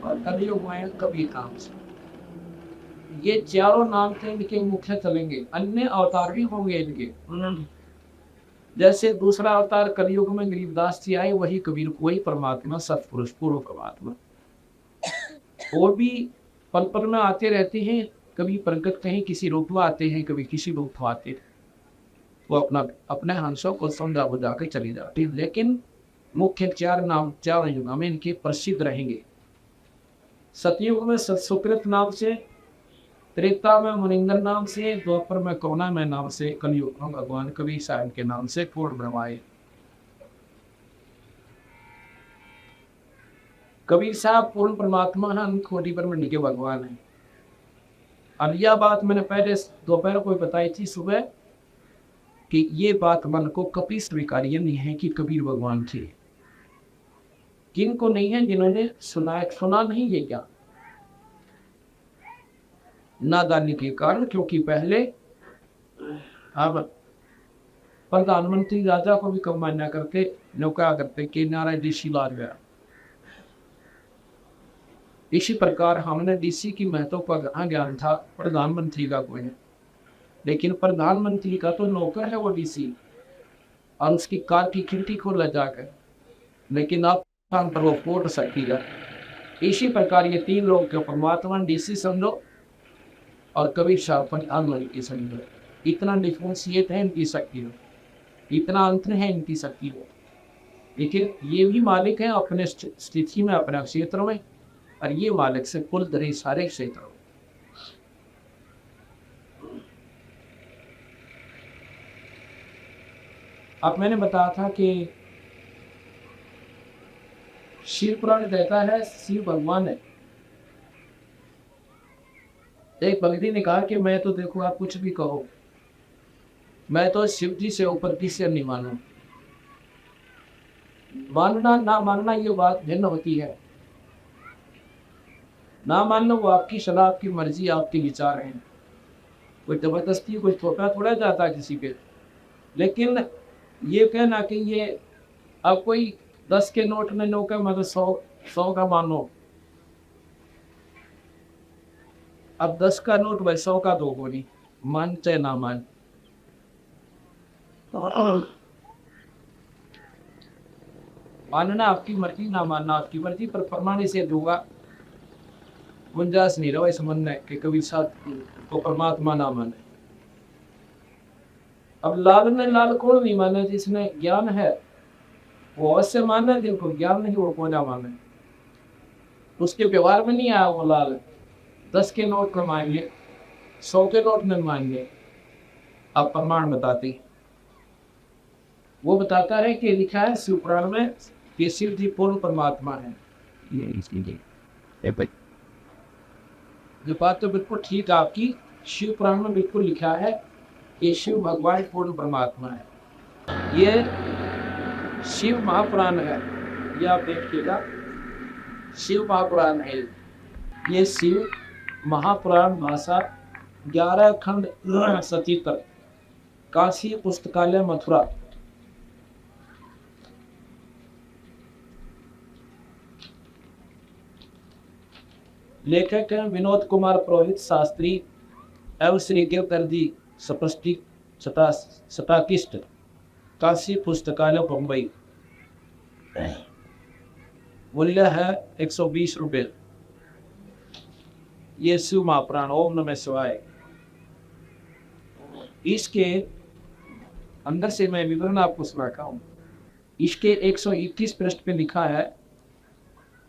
[SPEAKER 2] और कलयुग में कबीर नाम से। ये 4 नाम थे इनके मुख्य चलेंगे, अन्य अवतार भी होंगे इनके। जैसे दूसरा अवतार कलयुग में गरीबदास जी आए, वही कबीर, वही परमात्मा सतपुरुष पूर्व परमात्मा। और भी पल पल में आते रहते हैं, कभी प्रकट कहीं किसी रूप में आते हैं, कभी किसी रूप में आते हैं। वो अपने हंसों को समझा बुझा कर चली जाती है, लेकिन मुख्य 4 नाम 4 युगों में इनके प्रसिद्ध रहेंगे। सतयुग में सत्सुकृत नाम से, त्रेता में मुनिंदर नाम से, द्वापर में करुणा में नाम से, कलयुग में भगवान कबीर साहब के नाम से पूर्ण ब्रह्माए। कबीर साहब पूर्ण परमात्मा है, कोटि पर मंडी के भगवान है। और यह बात मैंने पहले दोपहर को बताई थी सुबह कि ये बात मन को कभी स्वीकार्य नहीं है कि कबीर भगवान थे। किनको नहीं है? जिन्होंने सुना नहीं ये क्या नादानी के कारण, क्योंकि पहले अब प्रधानमंत्री राजा को भी कम मान्या करके क्या करते कि नारायण ऋषि ला गया। इसी प्रकार हमने डीसी की महत्व का कहाँ ज्ञान था, प्रधानमंत्री का कोई है, लेकिन प्रधानमंत्री का तो नौकर है वो डीसी, और उसकी कार की खिड़की खोल जाकर, लेकिन आप पर वो फोड़ सकेगा। इसी प्रकार ये तीन लोग के परमात्मा डीसी समझो और कबीर साहब प्रधानमंत्री समझो। इतना डिफ्रेंशिएट है इनकी शक्ति हो, इतना अंतर है इनकी शक्ति हो, लेकिन ये भी मालिक है अपने स्थिति में, अपने क्षेत्र में, और ये मालिक से कुल तरह सारे क्षेत्रों। अब मैंने बताया था कि शिव पुराण कहता है शिव भगवान है। एक भक्ति ने कहा कि मैं तो देखो आप कुछ भी कहो, मैं तो शिव जी से ऊपर किसी नहीं मानू। मानना ना मानना ये बात भिन्न होती है। ना मानना वो आपकी सलाह, आपकी मर्जी, आपके विचार हैं। कोई जबरदस्ती कोई थोड़ा थोड़ा जाता किसी पे। लेकिन ये कहना कि ये अब कोई 10 के नोट में नो का मतलब 100 का मानो, अब 10 का नोट भाई 100 का दो नहीं, मान चाहे ना मान। मानना आपकी मर्जी, ना मानना आपकी मर्जी, पर परमाने से दूंगा गुंजाइश नहीं रहा इस मन के कभी साथ को परमात्मा ना माने। अब लाल ने लाल कौन नहीं माने, जिसने ज्ञान है वो अवश्य माने, जिनको ज्ञान नहीं वो कौन ना माने। उसके व्यवहार में नहीं आया वो लाल। 10 के नोट में मांगे, 100 के नोट में मांगे। अब प्रमाण बताती, वो बताता है कि लिखा है शिव पुराण में कि शिव जी पूर्ण परमात्मा है। जो बात तो बिल्कुल ठीक है आपकी, शिव पुराण में बिल्कुल लिखा है कि शिव भगवान पूर्ण परमात्मा है। ये शिव महापुराण है, ये आप देखिएगा, शिव महापुराण है। ये शिव महापुराण भाषा 11 खंड सचित्र, काशी पुस्तकालय मथुरा। लेखक हैं विनोद कुमार पुरोहित शास्त्री एवं श्री गिरधरजी सटाकिस्ट, काशी पुस्तकालय बम्बई। मूल्य है 120 रुपये। ये शिव महापुराण ओम नमः शिवाय। इसके अंदर से मैं विवरण आपको सुनाता हूँ। इसके 121 पृष्ठ पे लिखा है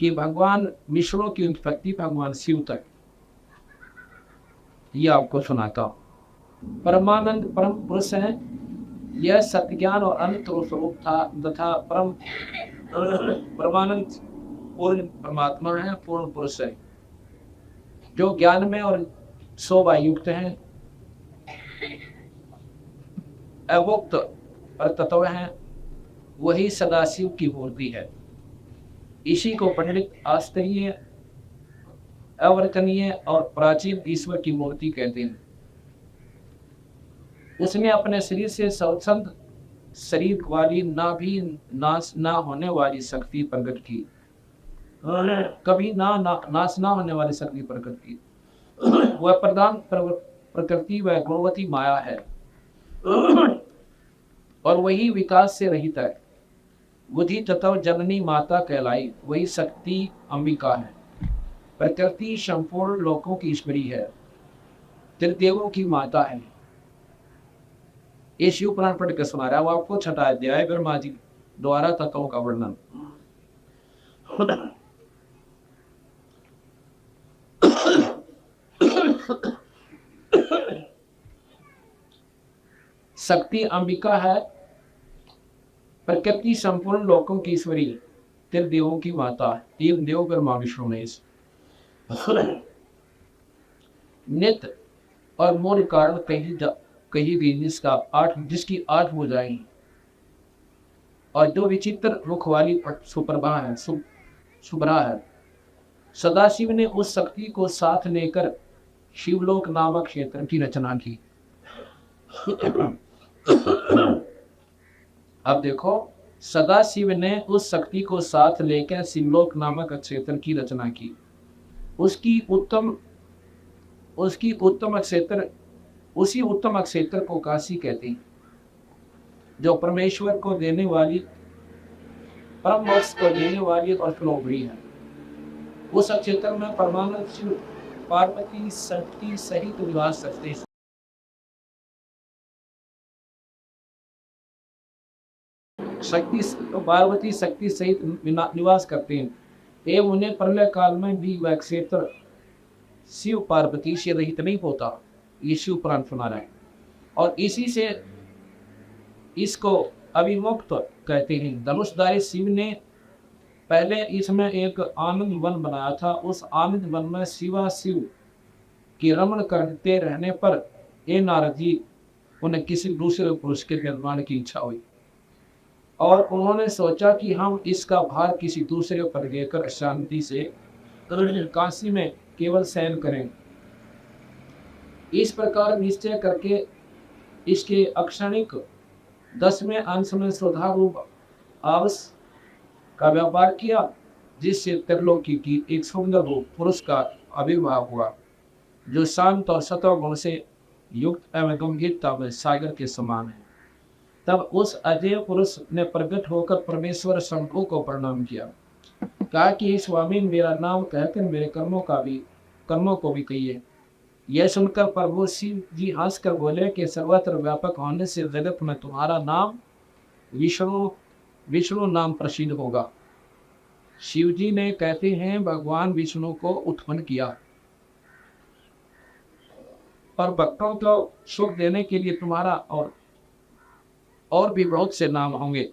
[SPEAKER 2] कि भगवान विष्णु की उत्पत्ति भगवान शिव तक, यह आपको सुनाता हूँ। परमानंद परम पुरुष है, यह सत्य ज्ञान और अनंत स्वरूप था तथा परमानंद पूर्ण परमात्मा है, पूर्ण पुरुष है, जो ज्ञान में और शोभा युक्त है, अवोक्त और तत्व है, वही सदाशिव की मूर्ति है। इसी को पंडित आश्चर्य, अवर्तनीय और प्राचीन ईश्वर की मूर्ति कहते हैं। उसने अपने शरीर से स्वच्छंद शरीर वाली ना भी नाश ना होने वाली शक्ति प्रकट की, कभी नाश ना होने वाली शक्ति प्रकट की। वह प्रधान प्रकृति व गुणवती माया है और वही विकास से रहित है। बुद्धि तत्व जननी माता कहलाई, वही शक्ति अंबिका है। प्रकृति संपूर्ण लोकों की ईश्वरी है, त्रिदेवों की माता है। ये शिव पुराण पढ़ के सुना रहा है वो आपको। छठा अध्याय ब्रह्मा जी द्वारा तत्वों का वर्णन। शक्ति अंबिका है, प्रकृति संपूर्ण लोकों की ईश्वरी, त्रिदेवों की माता, तीन देव ब्रह्मा विष्णु महेश। नित्य और मूल कारण कही गई जिसकी 8 भुजाएं और जो विचित्र मुख वाली सुप्रभा है, शुभ्रा है। सदाशिव ने उस शक्ति को साथ लेकर शिवलोक नामक क्षेत्र की रचना की। अब देखो, सदाशिव ने उस शक्ति को साथ लेकर शिवलोक नामक क्षेत्र की रचना की। उसकी उत्तम क्षेत्र, उसी उत्तम क्षेत्र को काशी कहते हैं, जो परमेश्वर को देने वाली, परम मोक्ष को देने वाली और श्लोभरी है। उस क्षेत्र में परमानंद शिव पार्वती शक्ति सहित निवास करते हैं। पार्वती शक्ति सहित निवास करते हैं एवं उन्हें प्रलय काल में भी वह क्षेत्र शिव पार्वती से रहित नहीं होता। ये शिव पुराण सुना रहे हैं और इसी से इसको अभिमुक्त कहते हैं। धनुषधारी शिव ने पहले इसमें एक आनंद वन बनाया था। उस आनंद वन में शिवा शिव की रमण करते रहने पर ये नारद जी उन्हें किसी दूसरे पुरुष के निर्माण की इच्छा हुई और उन्होंने सोचा कि हम इसका भार किसी दूसरे पर लेकर शांति से काशी में केवल शयन करें। इस प्रकार निश्चय करके इसके अक्षणिक 10वें अंश में श्रद्धारूप आवस का व्यापार किया, जिससे त्रिलोकी की एक सुंदर रूप पुरुष का आविर्भाव हुआ, जो शांत और सत्व गुण से युक्त एवं गंभीरता में सागर के समान है। तब उस अजय पुरुष ने प्रकट होकर परमेश्वर शंभु को प्रणाम किया, कहा कि स्वामी मेरा नाम कहकर मेरे कर्मों को भी कहिए। यह सुनकर प्रभु शिव जी हंसकर बोले कि सर्वत्र व्यापक होने से जगत में तुम्हारा नाम विष्णु नाम प्रसिद्ध होगा। शिव जी ने कहते हैं भगवान विष्णु को उत्पन्न किया और भक्तों को सुख देने के लिए तुम्हारा और भी बहुत से नाम होंगे,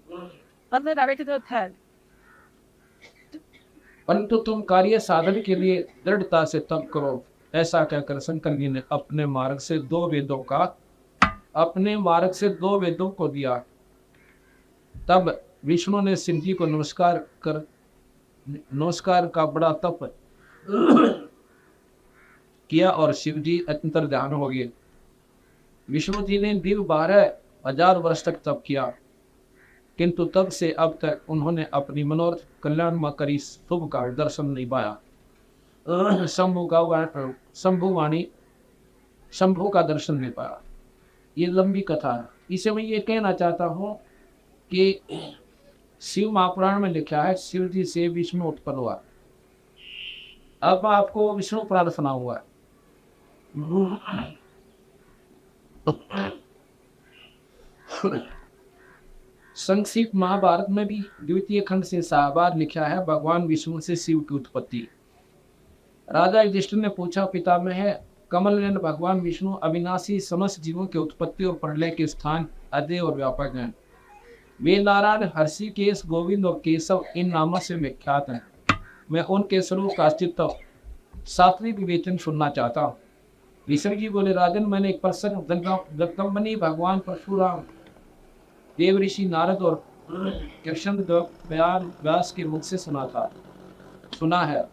[SPEAKER 2] परंतु तुम कार्य साधन के लिए दृढ़ता से तप करो। ऐसा कहकर शंकर जी ने अपने मार्ग से दो वेदों को दिया। तब विष्णु ने शिव जी को नमस्कार का बड़ा तप किया और शिव जी अंतर ध्यान हो गए। विष्णु जी ने दीर्घ 12,000 वर्ष तक तप किया, किंतु तब से अब तक उन्होंने अपनी मनोरथ कल्याण में करी शुभ का दर्शन नहीं पाया। शंभु का दर्शन नहीं पाया। ये लंबी कथा है। इसे मैं ये कहना चाहता हूँ कि शिव महापुराण में लिखा है शिव जी से विष्णु उत्पन्न हुआ। अब मैं आपको विष्णु पुराण सुनाऊंगा। संक्षिप्त महाभारत में भी द्वितीय खंड से 7 बार लिखा है भगवान विष्णु से शिव की उत्पत्ति। राजा युधिष्ठिर ने पूछा, पितामह है कमल नयन भगवान विष्णु अविनाशी समस्त जीवों के उत्पत्ति और प्रलय के स्थान अजय और व्यापक हैं। वे नारायण, हर्षिकेश, गोविंद और केशव इन नामों से विख्यात हैं। मैं उनके स्वरूप का अस्तित्व शास्त्रीय विवेचन सुनना चाहता हूँ। विष्णु जी बोले, राजन मैंने एक प्रसंग जगदम्बनी भगवान परशुराम, देव ऋषि नारद और कृष्ण व्यास के मुख से सुना है।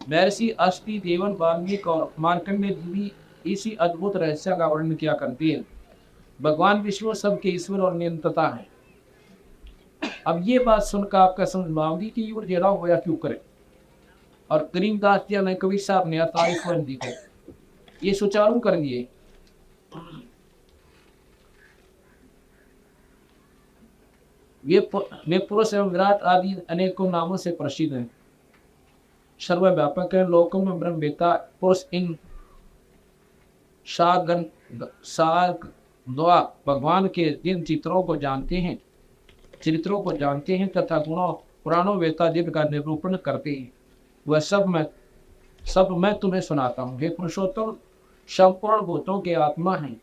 [SPEAKER 2] महर्षि अष्टि देवन वाल्मीकि और मार्कंडेय जी भी इसी अद्भुत रहस्य का वर्णन किया करती है। भगवान विष्णु सबके ईश्वर और नियंत्रता है। अब ये बात सुनकर आपका समझ में आएगी कि ये जेड़ा होया क्यों करे। और करीमदास जी ने कवि साहब ने तारीफ दी है, ये सुचारू कर दिए। ये पुरुष एवं विराट आदि अनेकों नामों से प्रसिद्ध है, सर्वव्यापक है, लोकों में ब्रह्मवेता पुरुष इन भगवान के जिन चरित्रों को जानते हैं तथा गुणों पुराणों वेता दिव्य का निरूपण करते हैं, वह सब मैं तुम्हें सुनाता हूँ। हे पुरुषोत्तम संपूर्ण भूतों के आत्मा हैं।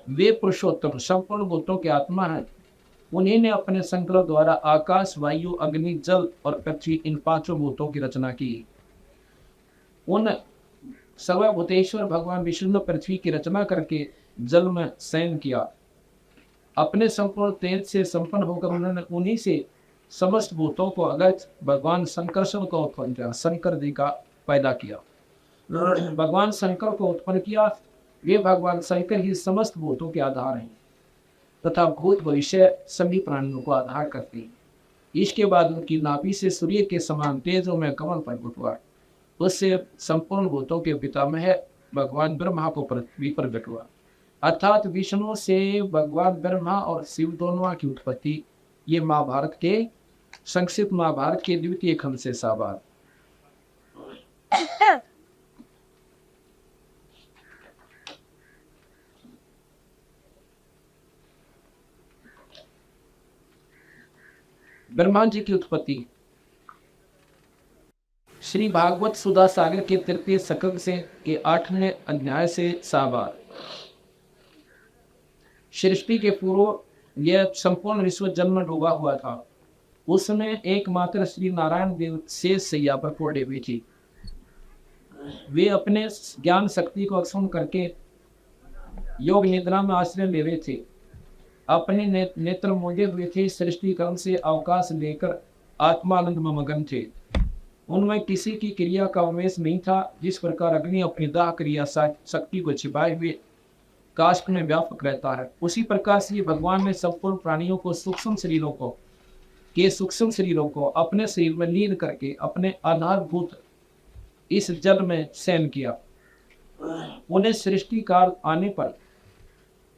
[SPEAKER 2] वे पुरुषोत्तम संपूर्ण भूतों के आत्मा हैं। उन्हीं ने अपने संकल्प द्वारा आकाश, वायु, अग्नि, जल और पृथ्वी इन 5 भूतों की रचना की। उन सर्वभूतेश्वर भगवान विष्णु ने पृथ्वी की रचना करके जल में शयन किया। अपने संपूर्ण तेज से संपन्न होकर उन्होंने उन्हीं से समस्त भूतों को अगस्त भगवान शंकरशन को उत्पन्न किया, शंकर जी का पैदा किया। भगवान शंकर को उत्पन्न किया। वे भगवान शंकर ही समस्त भूतों के आधार हैं। तथा भूत भविष्य सभी प्राणियों को आधार करती है। इसके बाद उनकी नाभि से सूर्य के समान तेजों में कमल प्रकट हुआ। उससे संपूर्ण भूतों के पितामह भगवान ब्रह्मा को पृथ्वी पर प्रकट हुआ। अर्थात विष्णु से भगवान ब्रह्मा और शिव दोनों की उत्पत्ति ये महाभारत के संक्षिप्त महाभारत के द्वितीय खंड से साबार। ब्रह्मा जी की उत्पत्ति श्री भागवत सुधा सागर के तृतीय सकल से के 8वें अध्याय से साबार। सृष्टि के पूर्व यह संपूर्ण विश्व जन्म डूबा हुआ था। उसमें एकमात्र श्री नारायण देव शेष सैया पर पड़े हुए थे। वे अपने ज्ञान शक्ति को अक्षुण करके योग निद्रा में आश्रय ले रहे थे। अपने नेत्र मूंदे हुए थे। सृष्टि क्रम से अवकाश लेकर आत्मानंद में मगन थे। उनमें किसी की क्रिया का उमेश नहीं था। जिस प्रकार अग्नि अपनी दाह क्रिया शक्ति को छिपाए हुए काष्ठ में व्यापक रहता है, उसी प्रकार से भगवान ने संपूर्ण प्राणियों को सूक्ष्म शरीरों को अपने शरीर में लीन करके अपने आधारभूत इस जल में शयन किया। उन्हें सृष्टि काल आने पर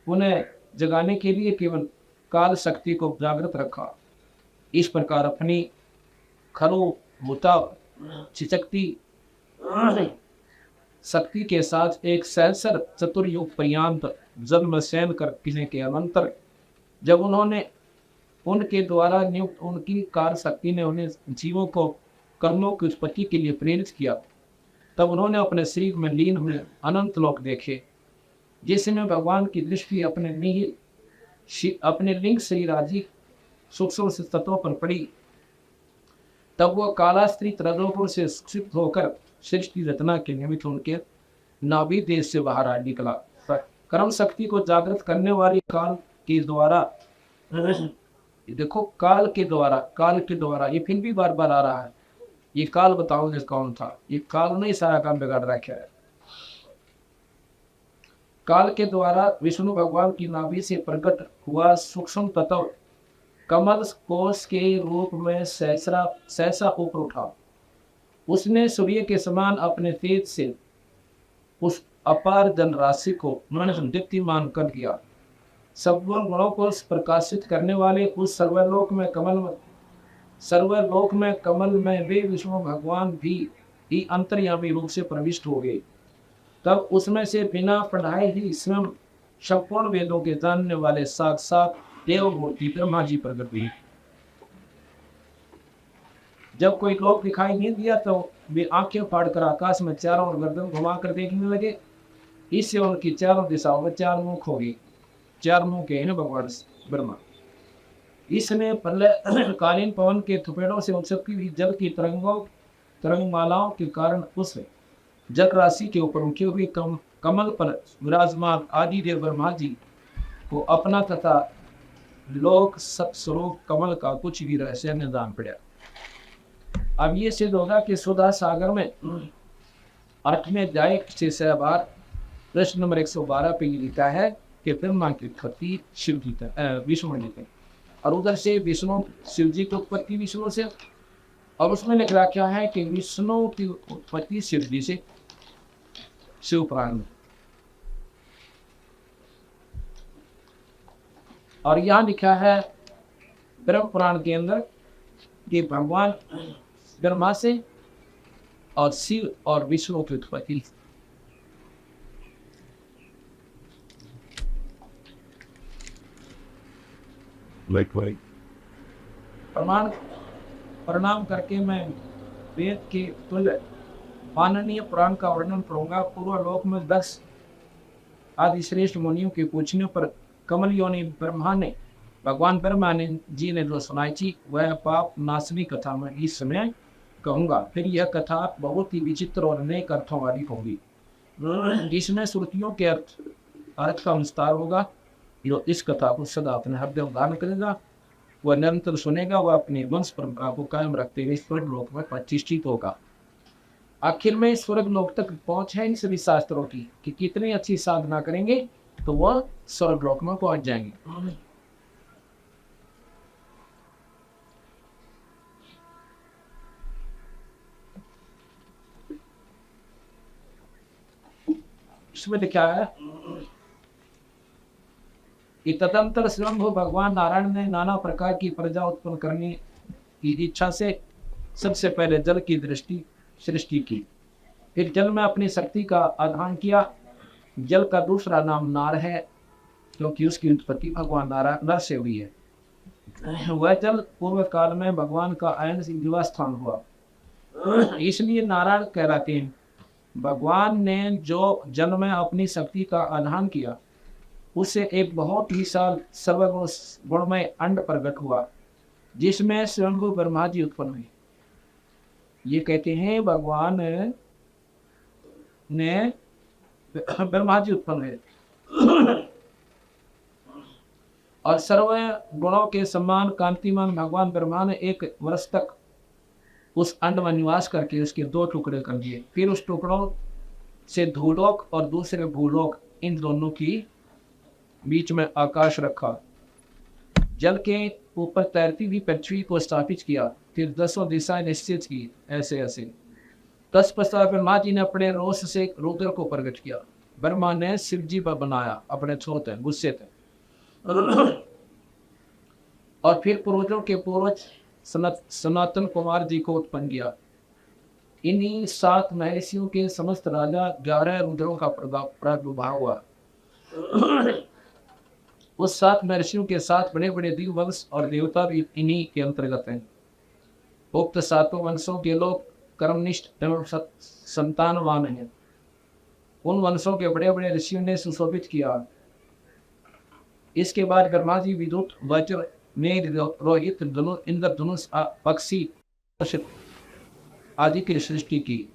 [SPEAKER 2] उन्हें जगाने के लिए केवल काल शक्ति को जागृत रखा। इस प्रकार अपनी खरो मुता चिचकती शक्ति के साथ एक सहस्र चतुर्युग पर्यंत जल में शयन करने के अनंतर जब उन्होंने उनके द्वारा नियुक्त उनकी कार शक्ति ने उन्हें जीवों को कर्मों की उत्पत्ति के लिए प्रेरित किया, तब उन्होंने अपने शरीर में लीन हुए अनंत लोक देखे, जिसमें भगवान की दृष्टि अपने लिंग शरीर आदि सूक्ष्म तत्वों पर पड़ी। तब वह कालास्त्रित रजोगुण से क्षिप्त होकर सृष्टि रचना के निमित्त उनके नाभि देश से बाहर आ निकला। कर्म शक्ति को जागृत करने वाली काल के द्वारा, देखो काल के द्वारा ये फिर भी बार बार आ रहा है। ये काल बताओ कौन था? ये काल ने सारा काम बिगाड़ रखा है। काल के द्वारा विष्णु भगवान की नाभि से प्रकट हुआ सूक्ष्म तत्व कमल कोश के रूप में सहसा ऊपर उठा। उसने सूर्य के समान अपने तेज से उस अपार धनराशि को दीप्तिमान कर दिया। सर्व गुणों को प्रकाशित करने वाले उस सर्वलोक में कमल में वे विष्णु भगवान भी अंतर्यामी रूप से प्रविष्ट हो गए। तब उसमें से बिना पढ़ाए ही स्वयं संपूर्ण वेदों के जानने वाले साक्षात देवमूर्ति ब्रह्मा जी प्रकट हुए। जब कोई लोक दिखाई नहीं दिया तो वे आंखें फाड़कर आकाश में चारों ओर गर्दन घुमाकर देखने लगे। इससे उनकी चारों दिशाओं में चार मुख हो गई। चार मुख के हैं भगवान ब्रह्मा। इसमें कालीन पवन के थुपेड़ों से उछलती हुई जल की तरंगमालाओं के कारण उस जल राशि के ऊपर उठे हुए कमल पर विराजमान आदि देव ब्रह्मा जी को अपना तथा लोक सत्स्वरूप कमल का कुछ भी रहस्य न जान पड़ा। अब ये सिद्ध होगा कि सुधा सागर में 8वें अध्याय से सहबार प्रश्न नंबर 112 पे लिखा है कि ब्रह्मा की उत्पत्ति शिव जी विष्णु जी थे, और उधर से विष्णु शिव जी की उत्पत्ति विष्णु से, और उसमें लिख रखा है कि विष्णु की उत्पत्ति शिव जी से, शिव पुराण में। और यहाँ लिखा है ब्रह्म पुराण के अंदर कि भगवान ब्रह्मा से और शिव और विष्णु की उत्पत्ति। प्रणाम करके मैं वेद के तुल्य माननीय पुराण का वर्णन करूंगा। पूर्व लोक में 10 आदि श्रेष्ठ मुनियों के पूछने पर कमल योनि भगवान ब्रह्मा ने जी ने जो सुनाई थी वह पाप नाशनी कथा में इस समय कहूंगा। फिर यह कथा बहुत ही विचित्र और अनेक अर्थों वाली होगी, जिसमें श्रुतियों के अर्थ का विस्तार होगा। जो इस कथा को सदा अपने हृदय में धारण करेगा, वह निरंतर सुनेगा, वह अपनी वंश परंपरा को कायम रखते हुए स्वर्ग लोक में प्रतिष्ठित होगा। आखिर में स्वर्ग लोक तक पहुंच है इन सभी शास्त्रों की कि कितनी अच्छी साधना करेंगे तो वह स्वर्ग लोक में पहुंच जाएंगे। इसमें लिखा है कि तदंतर स्वयं भगवान नारायण ने नाना प्रकार की प्रजा उत्पन्न करने की इच्छा से सबसे पहले जल की दृष्टि सृष्टि की, फिर जल में अपनी शक्ति का आधान किया। जल का दूसरा नाम नार है, क्योंकि उसकी उत्पत्ति भगवान नारायण नर से हुई है। वह जल पूर्व काल में भगवान का आयन निवास स्थान हुआ, इसलिए नारायण कहलाते हैं। भगवान ने जो जल में अपनी शक्ति का आधान किया, उससे एक बहुत ही सर्वगुणमय अंड प्रकट हुआ, जिसमें स्वयं ब्रह्मा जी उत्पन्न हुए। ये कहते हैं भगवान ने ब्रह्मा जी उत्पन्न हुए और सर्व गुणों के समान कांतिमान भगवान ब्रह्मा ने एक वर्ष तक उस अंड में निवास करके उसके 2 टुकड़े कर दिए। फिर उस टुकड़ों से धूलोक और दूसरे भूलोक, इन दोनों की बीच में आकाश रखा। जल के ऊपर तैरती हुई पृथ्वी को स्थापित किया, फिर 10 दिशाएं निश्चित की, ऐसे ऐसे। तत्पश्चात ब्रह्मा जी ने अपने रोष से रुद्र को प्रकट किया। ब्रह्मा ने शिव जी पर बनाया अपने छोटे गुस्से थे, और फिर पूर्वजों के पूर्वज सनातन कुमार जी को उत्पन्न किया। इन्हीं 7 महर्षियों के समस्त राजा 11 रुद्रों का प्रादुर्भाव हुआ। उस 7 महर्षियों के 7 बड़े बड़े दिव्यवंश और देवता भी इन्हीं के अंतर्गत हैं। उक्त 7 वंशों के लोग कर्मनिष्ठ एवं संतानवान हैं। उन वंशों के बड़े बड़े ऋषियों ने सुशोभित किया। इसके बाद ब्रह्मा जी विद्युत, वज्र, मेघ, रोहित, इंद्रधनुष, पक्षी आदि की सृष्टि की।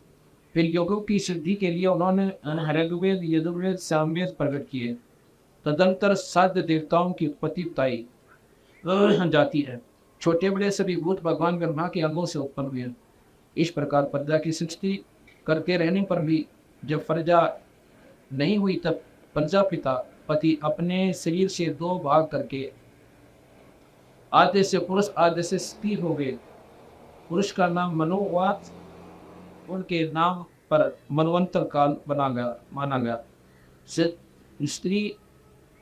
[SPEAKER 2] फिर योगों की सिद्धि के लिए उन्होंने ऋग्वेद, यजुर्वेद, सामवेद प्रकट किए। तदंतर साध्य देवताओं की उत्पत्ति बताई जाती है। छोटे बड़े सभी भूत भगवान ब्रह्मा के अंगों से उत्पन्न हुए। इस प्रकार प्रजा की सृष्टि करते रहने पर भी जब प्रजा नहीं हुई, तब प्रजापिता पति अपने शरीर से 2 भाग करके आधे से पुरुष आधे से स्त्री हो गए। पुरुष का नाम मनोवात, उनके नाम पर मनवंतर काल माना गया। स्त्री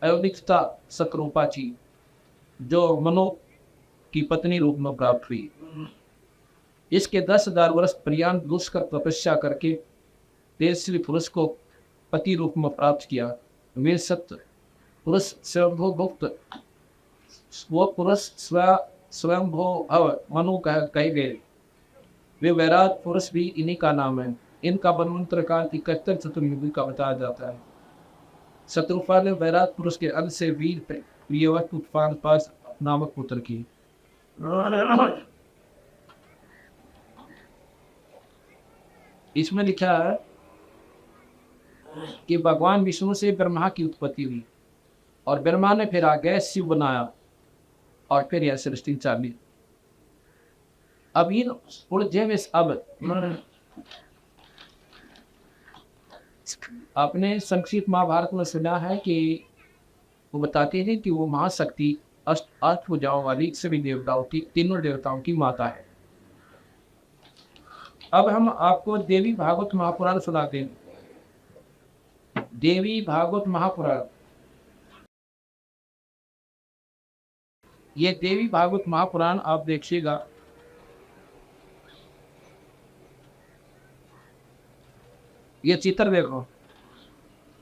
[SPEAKER 2] अवनिकता सकरूपा जी, जो मनो की पत्नी रूप में प्राप्त हुई। इसके 10,000 वर्ष पर्यंत दुष्कर तपस्या करके तेजस्वी पुरुष को पति रूप में प्राप्त किया। वे सत्य पुरुष स्वयंभुक्त, वो पुरुष स्वयंभो अव मनु कहे गए। वे वैराट पुरुष भी इन्हीं का नाम है। इनका बनवंतर काल 71 चतुर्युगी का बताया जाता है। शत्रुपा ने वैराट पुरुष के अंश से वीर प्रियवत उत्पाद पास नामक पुत्र की। इसमें लिखा है कि भगवान विष्णु से ब्रह्मा की उत्पत्ति हुई, और ब्रह्मा ने फिर आगे शिव बनाया, और फिर यह सृष्टि चाली। अब इन उर्जे में आपने संक्षिप्त महाभारत में सुना है कि वो बताते हैं कि वो महाशक्ति अष्ट भुजाओं वाली सभी देवताओं की, तीनों देवताओं की माता है। अब हम आपको देवी भागवत महापुराण सुनाते हैं। देवी भागवत महापुराण, ये देवी भागवत महापुराण आप देखिएगा। ये चित्र देखो,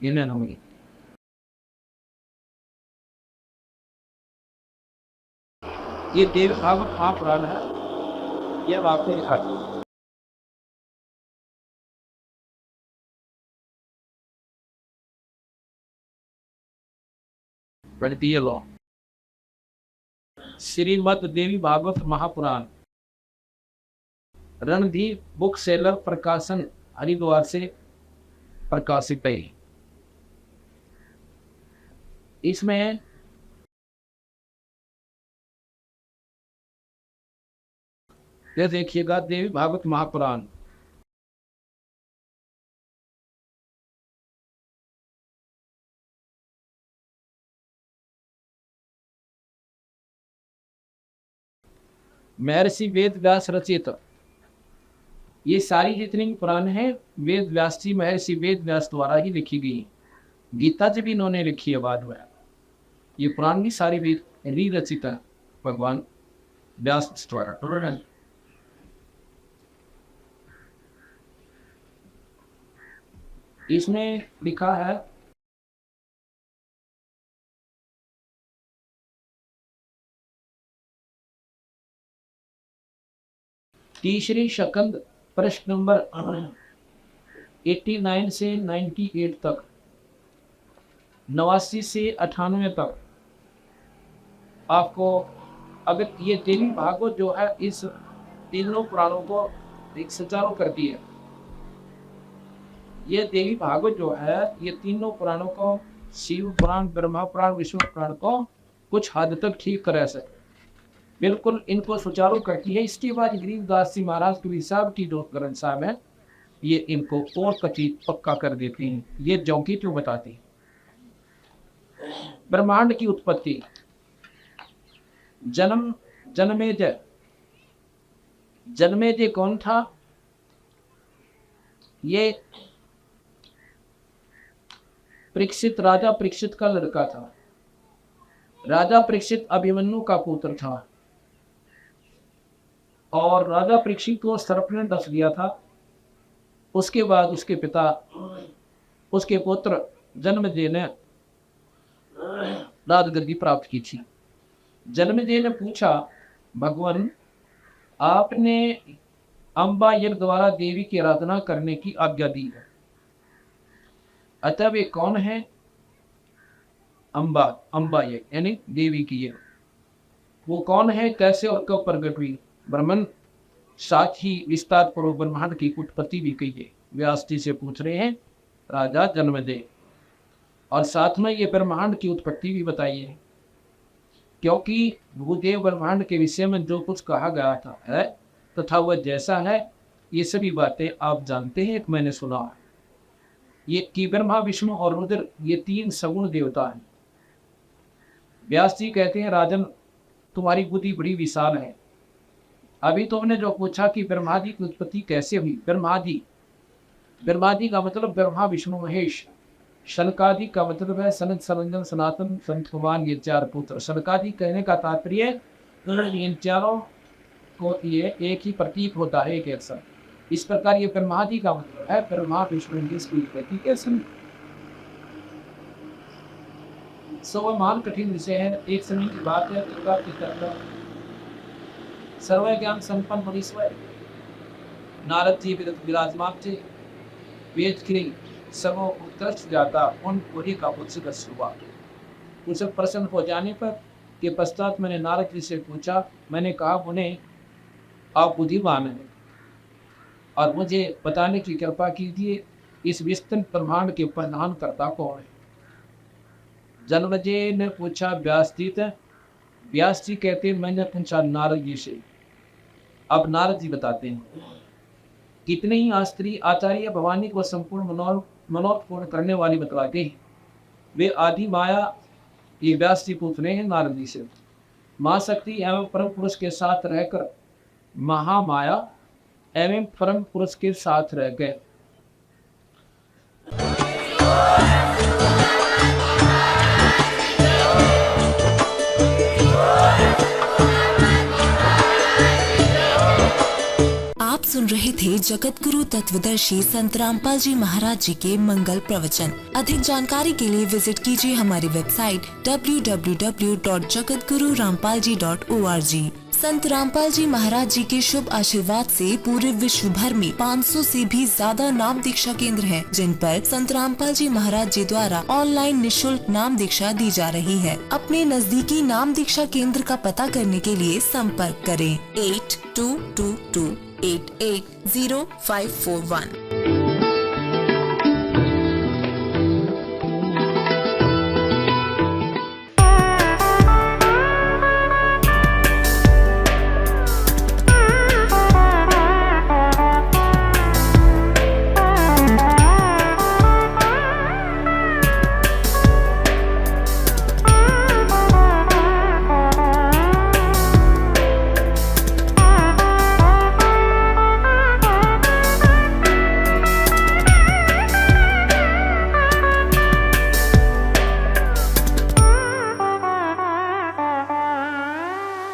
[SPEAKER 2] इन्हें होंगे। ये देवी भागवत महापुराण है, ये आपको दिखा पढ़ती है लो। श्रीमद् देवी भागवत महापुराण रणदीप बुक सेलर प्रकाशन हरिद्वार से प्रकाशित है। इसमें ये देखिएगा, देवी भागवत महापुराण महर्षि वेद व्यास रचित ये सारी जितनी भी पुराण है वेद व्यास जी महर्षि वेद व्यास द्वारा ही लिखी गई है। गीता जी भी इन्होंने लिखी है बाद में। ये पुराण भी सारी वेद रचित है भगवान व्यास द्वारा। इसमें लिखा है तीसरी शकंद प्रश्न नंबर 89 से 98 तक, 89 से 98 तक आपको अगर ये देवी भागवत जो है इस तीनों पुराणों को एक सुचारू करती है। ये देवी भागवत जो है ये तीनों पुराणों को, शिव पुराण, ब्रह्मा पुराण, विष्णु पुराण को कुछ हद तक ठीक तरह से बिल्कुल इनको सुचारू करती है। इसके बाद गरीबदास जी महाराज कबीर साहब की जो ग्रंथ साहब है ये इनको और कचित पक्का कर देती हैं। ये जौकी क्यों बताती? ब्रह्मांड की उत्पत्ति, जन्मेजय कौन था? ये परीक्षित, राजा परीक्षित का लड़का था। राजा परीक्षित अभिमन्यु का पुत्र था और राजा परीक्षित को सर्प ने डस दिया था। उसके बाद उसके पिता, उसके पुत्र जन्मेजय ने राजगद्दी प्राप्त की थी। जन्मेजय ने पूछा, भगवान आपने अम्बा यज्ञ द्वारा देवी की आराधना करने की आज्ञा दी है, अतः वे कौन है? अम्बा यज्ञ यानी देवी की यज्ञ, वो कौन है, कैसे और कब प्रकट हुई? ब्रह्मन साथ ही विस्तार पूर्वक ब्रह्मांड की उत्पत्ति भी कही है। व्यास जी से पूछ रहे हैं राजा जन्मेजय, और साथ में ये ब्रह्मांड की उत्पत्ति भी बताई है, क्योंकि भूदेव ब्रह्मांड के विषय में जो कुछ कहा गया था है तथा वह जैसा है, ये सभी बातें आप जानते हैं, मैंने सुना है। ये कि ब्रह्मा, विष्णु और रुद्र ये तीन सगुण देवता हैं। व्यास जी कहते हैं, राजन तुम्हारी बुद्धि बड़ी विशाल है। अभी तुमने जो पूछा कि ब्रह्मादि की उत्पत्ति कैसे हुई, ब्रह्मादि का मतलब ब्रह्मा विष्णु महेश, शनकादि का मतलब है सनत, सनंजन, सनातन, संत कुमार, ये चार पुत्र। शनकादि कहने का तात्पर्य इन चारों को ये एक ही प्रतीक होता है, एक अक्षर। इस प्रकार ये ब्रह्मादि का मतलब है ब्रह्मा विष्णु प्रतीक है। सर्वमान कठिन विषय है। एक समय की बात है, दुर्गा की तरह सर्व ज्ञान संपन्न मनीश्वर नारद जी विराजमान थे। वेद की सर्वोत्कृष्ट जाता उन पूरी का मुझसे हुआ। उनसे प्रसन्न हो जाने पर के पश्चात मैंने नारद जी से पूछा, मैंने कहा उन्हें आप बुद्धिमान हैं और मुझे बताने की कृपा कीजिए इस विस्तृत ब्रह्मांड के प्रधान कर्ता कौन है? जन्मेजय ने पूछा, व्यास जी थे। व्यास जी कहते हैं, मैंने पूछा नारद जी से। अब नारद जी बताते हैं, कितने ही शास्त्री आचार्य भवानी को संपूर्ण मनोरथ पूर्ण करने वाली बतलाते हैं। वे आदि माया, ये व्यास जी पूछ रहे हैं नारद जी से, मां शक्ति एवं परम पुरुष के साथ रहकर महामाया एवं परम पुरुष के साथ रह गए।
[SPEAKER 3] आप सुन रहे थे जगत गुरु तत्वदर्शी संत रामपाल जी महाराज जी के मंगल प्रवचन। अधिक जानकारी के लिए विजिट कीजिए हमारी वेबसाइट www.jagatgururampalji.org। संत रामपाल जी महाराज जी के शुभ आशीर्वाद से पूरे विश्व भर में 500 से भी ज्यादा नाम दीक्षा केंद्र हैं, जिन पर संत रामपाल जी महाराज जी द्वारा ऑनलाइन निशुल्क नाम दीक्षा दी जा रही है। अपने नजदीकी नाम दीक्षा केंद्र का पता करने के लिए संपर्क करें 8222880541।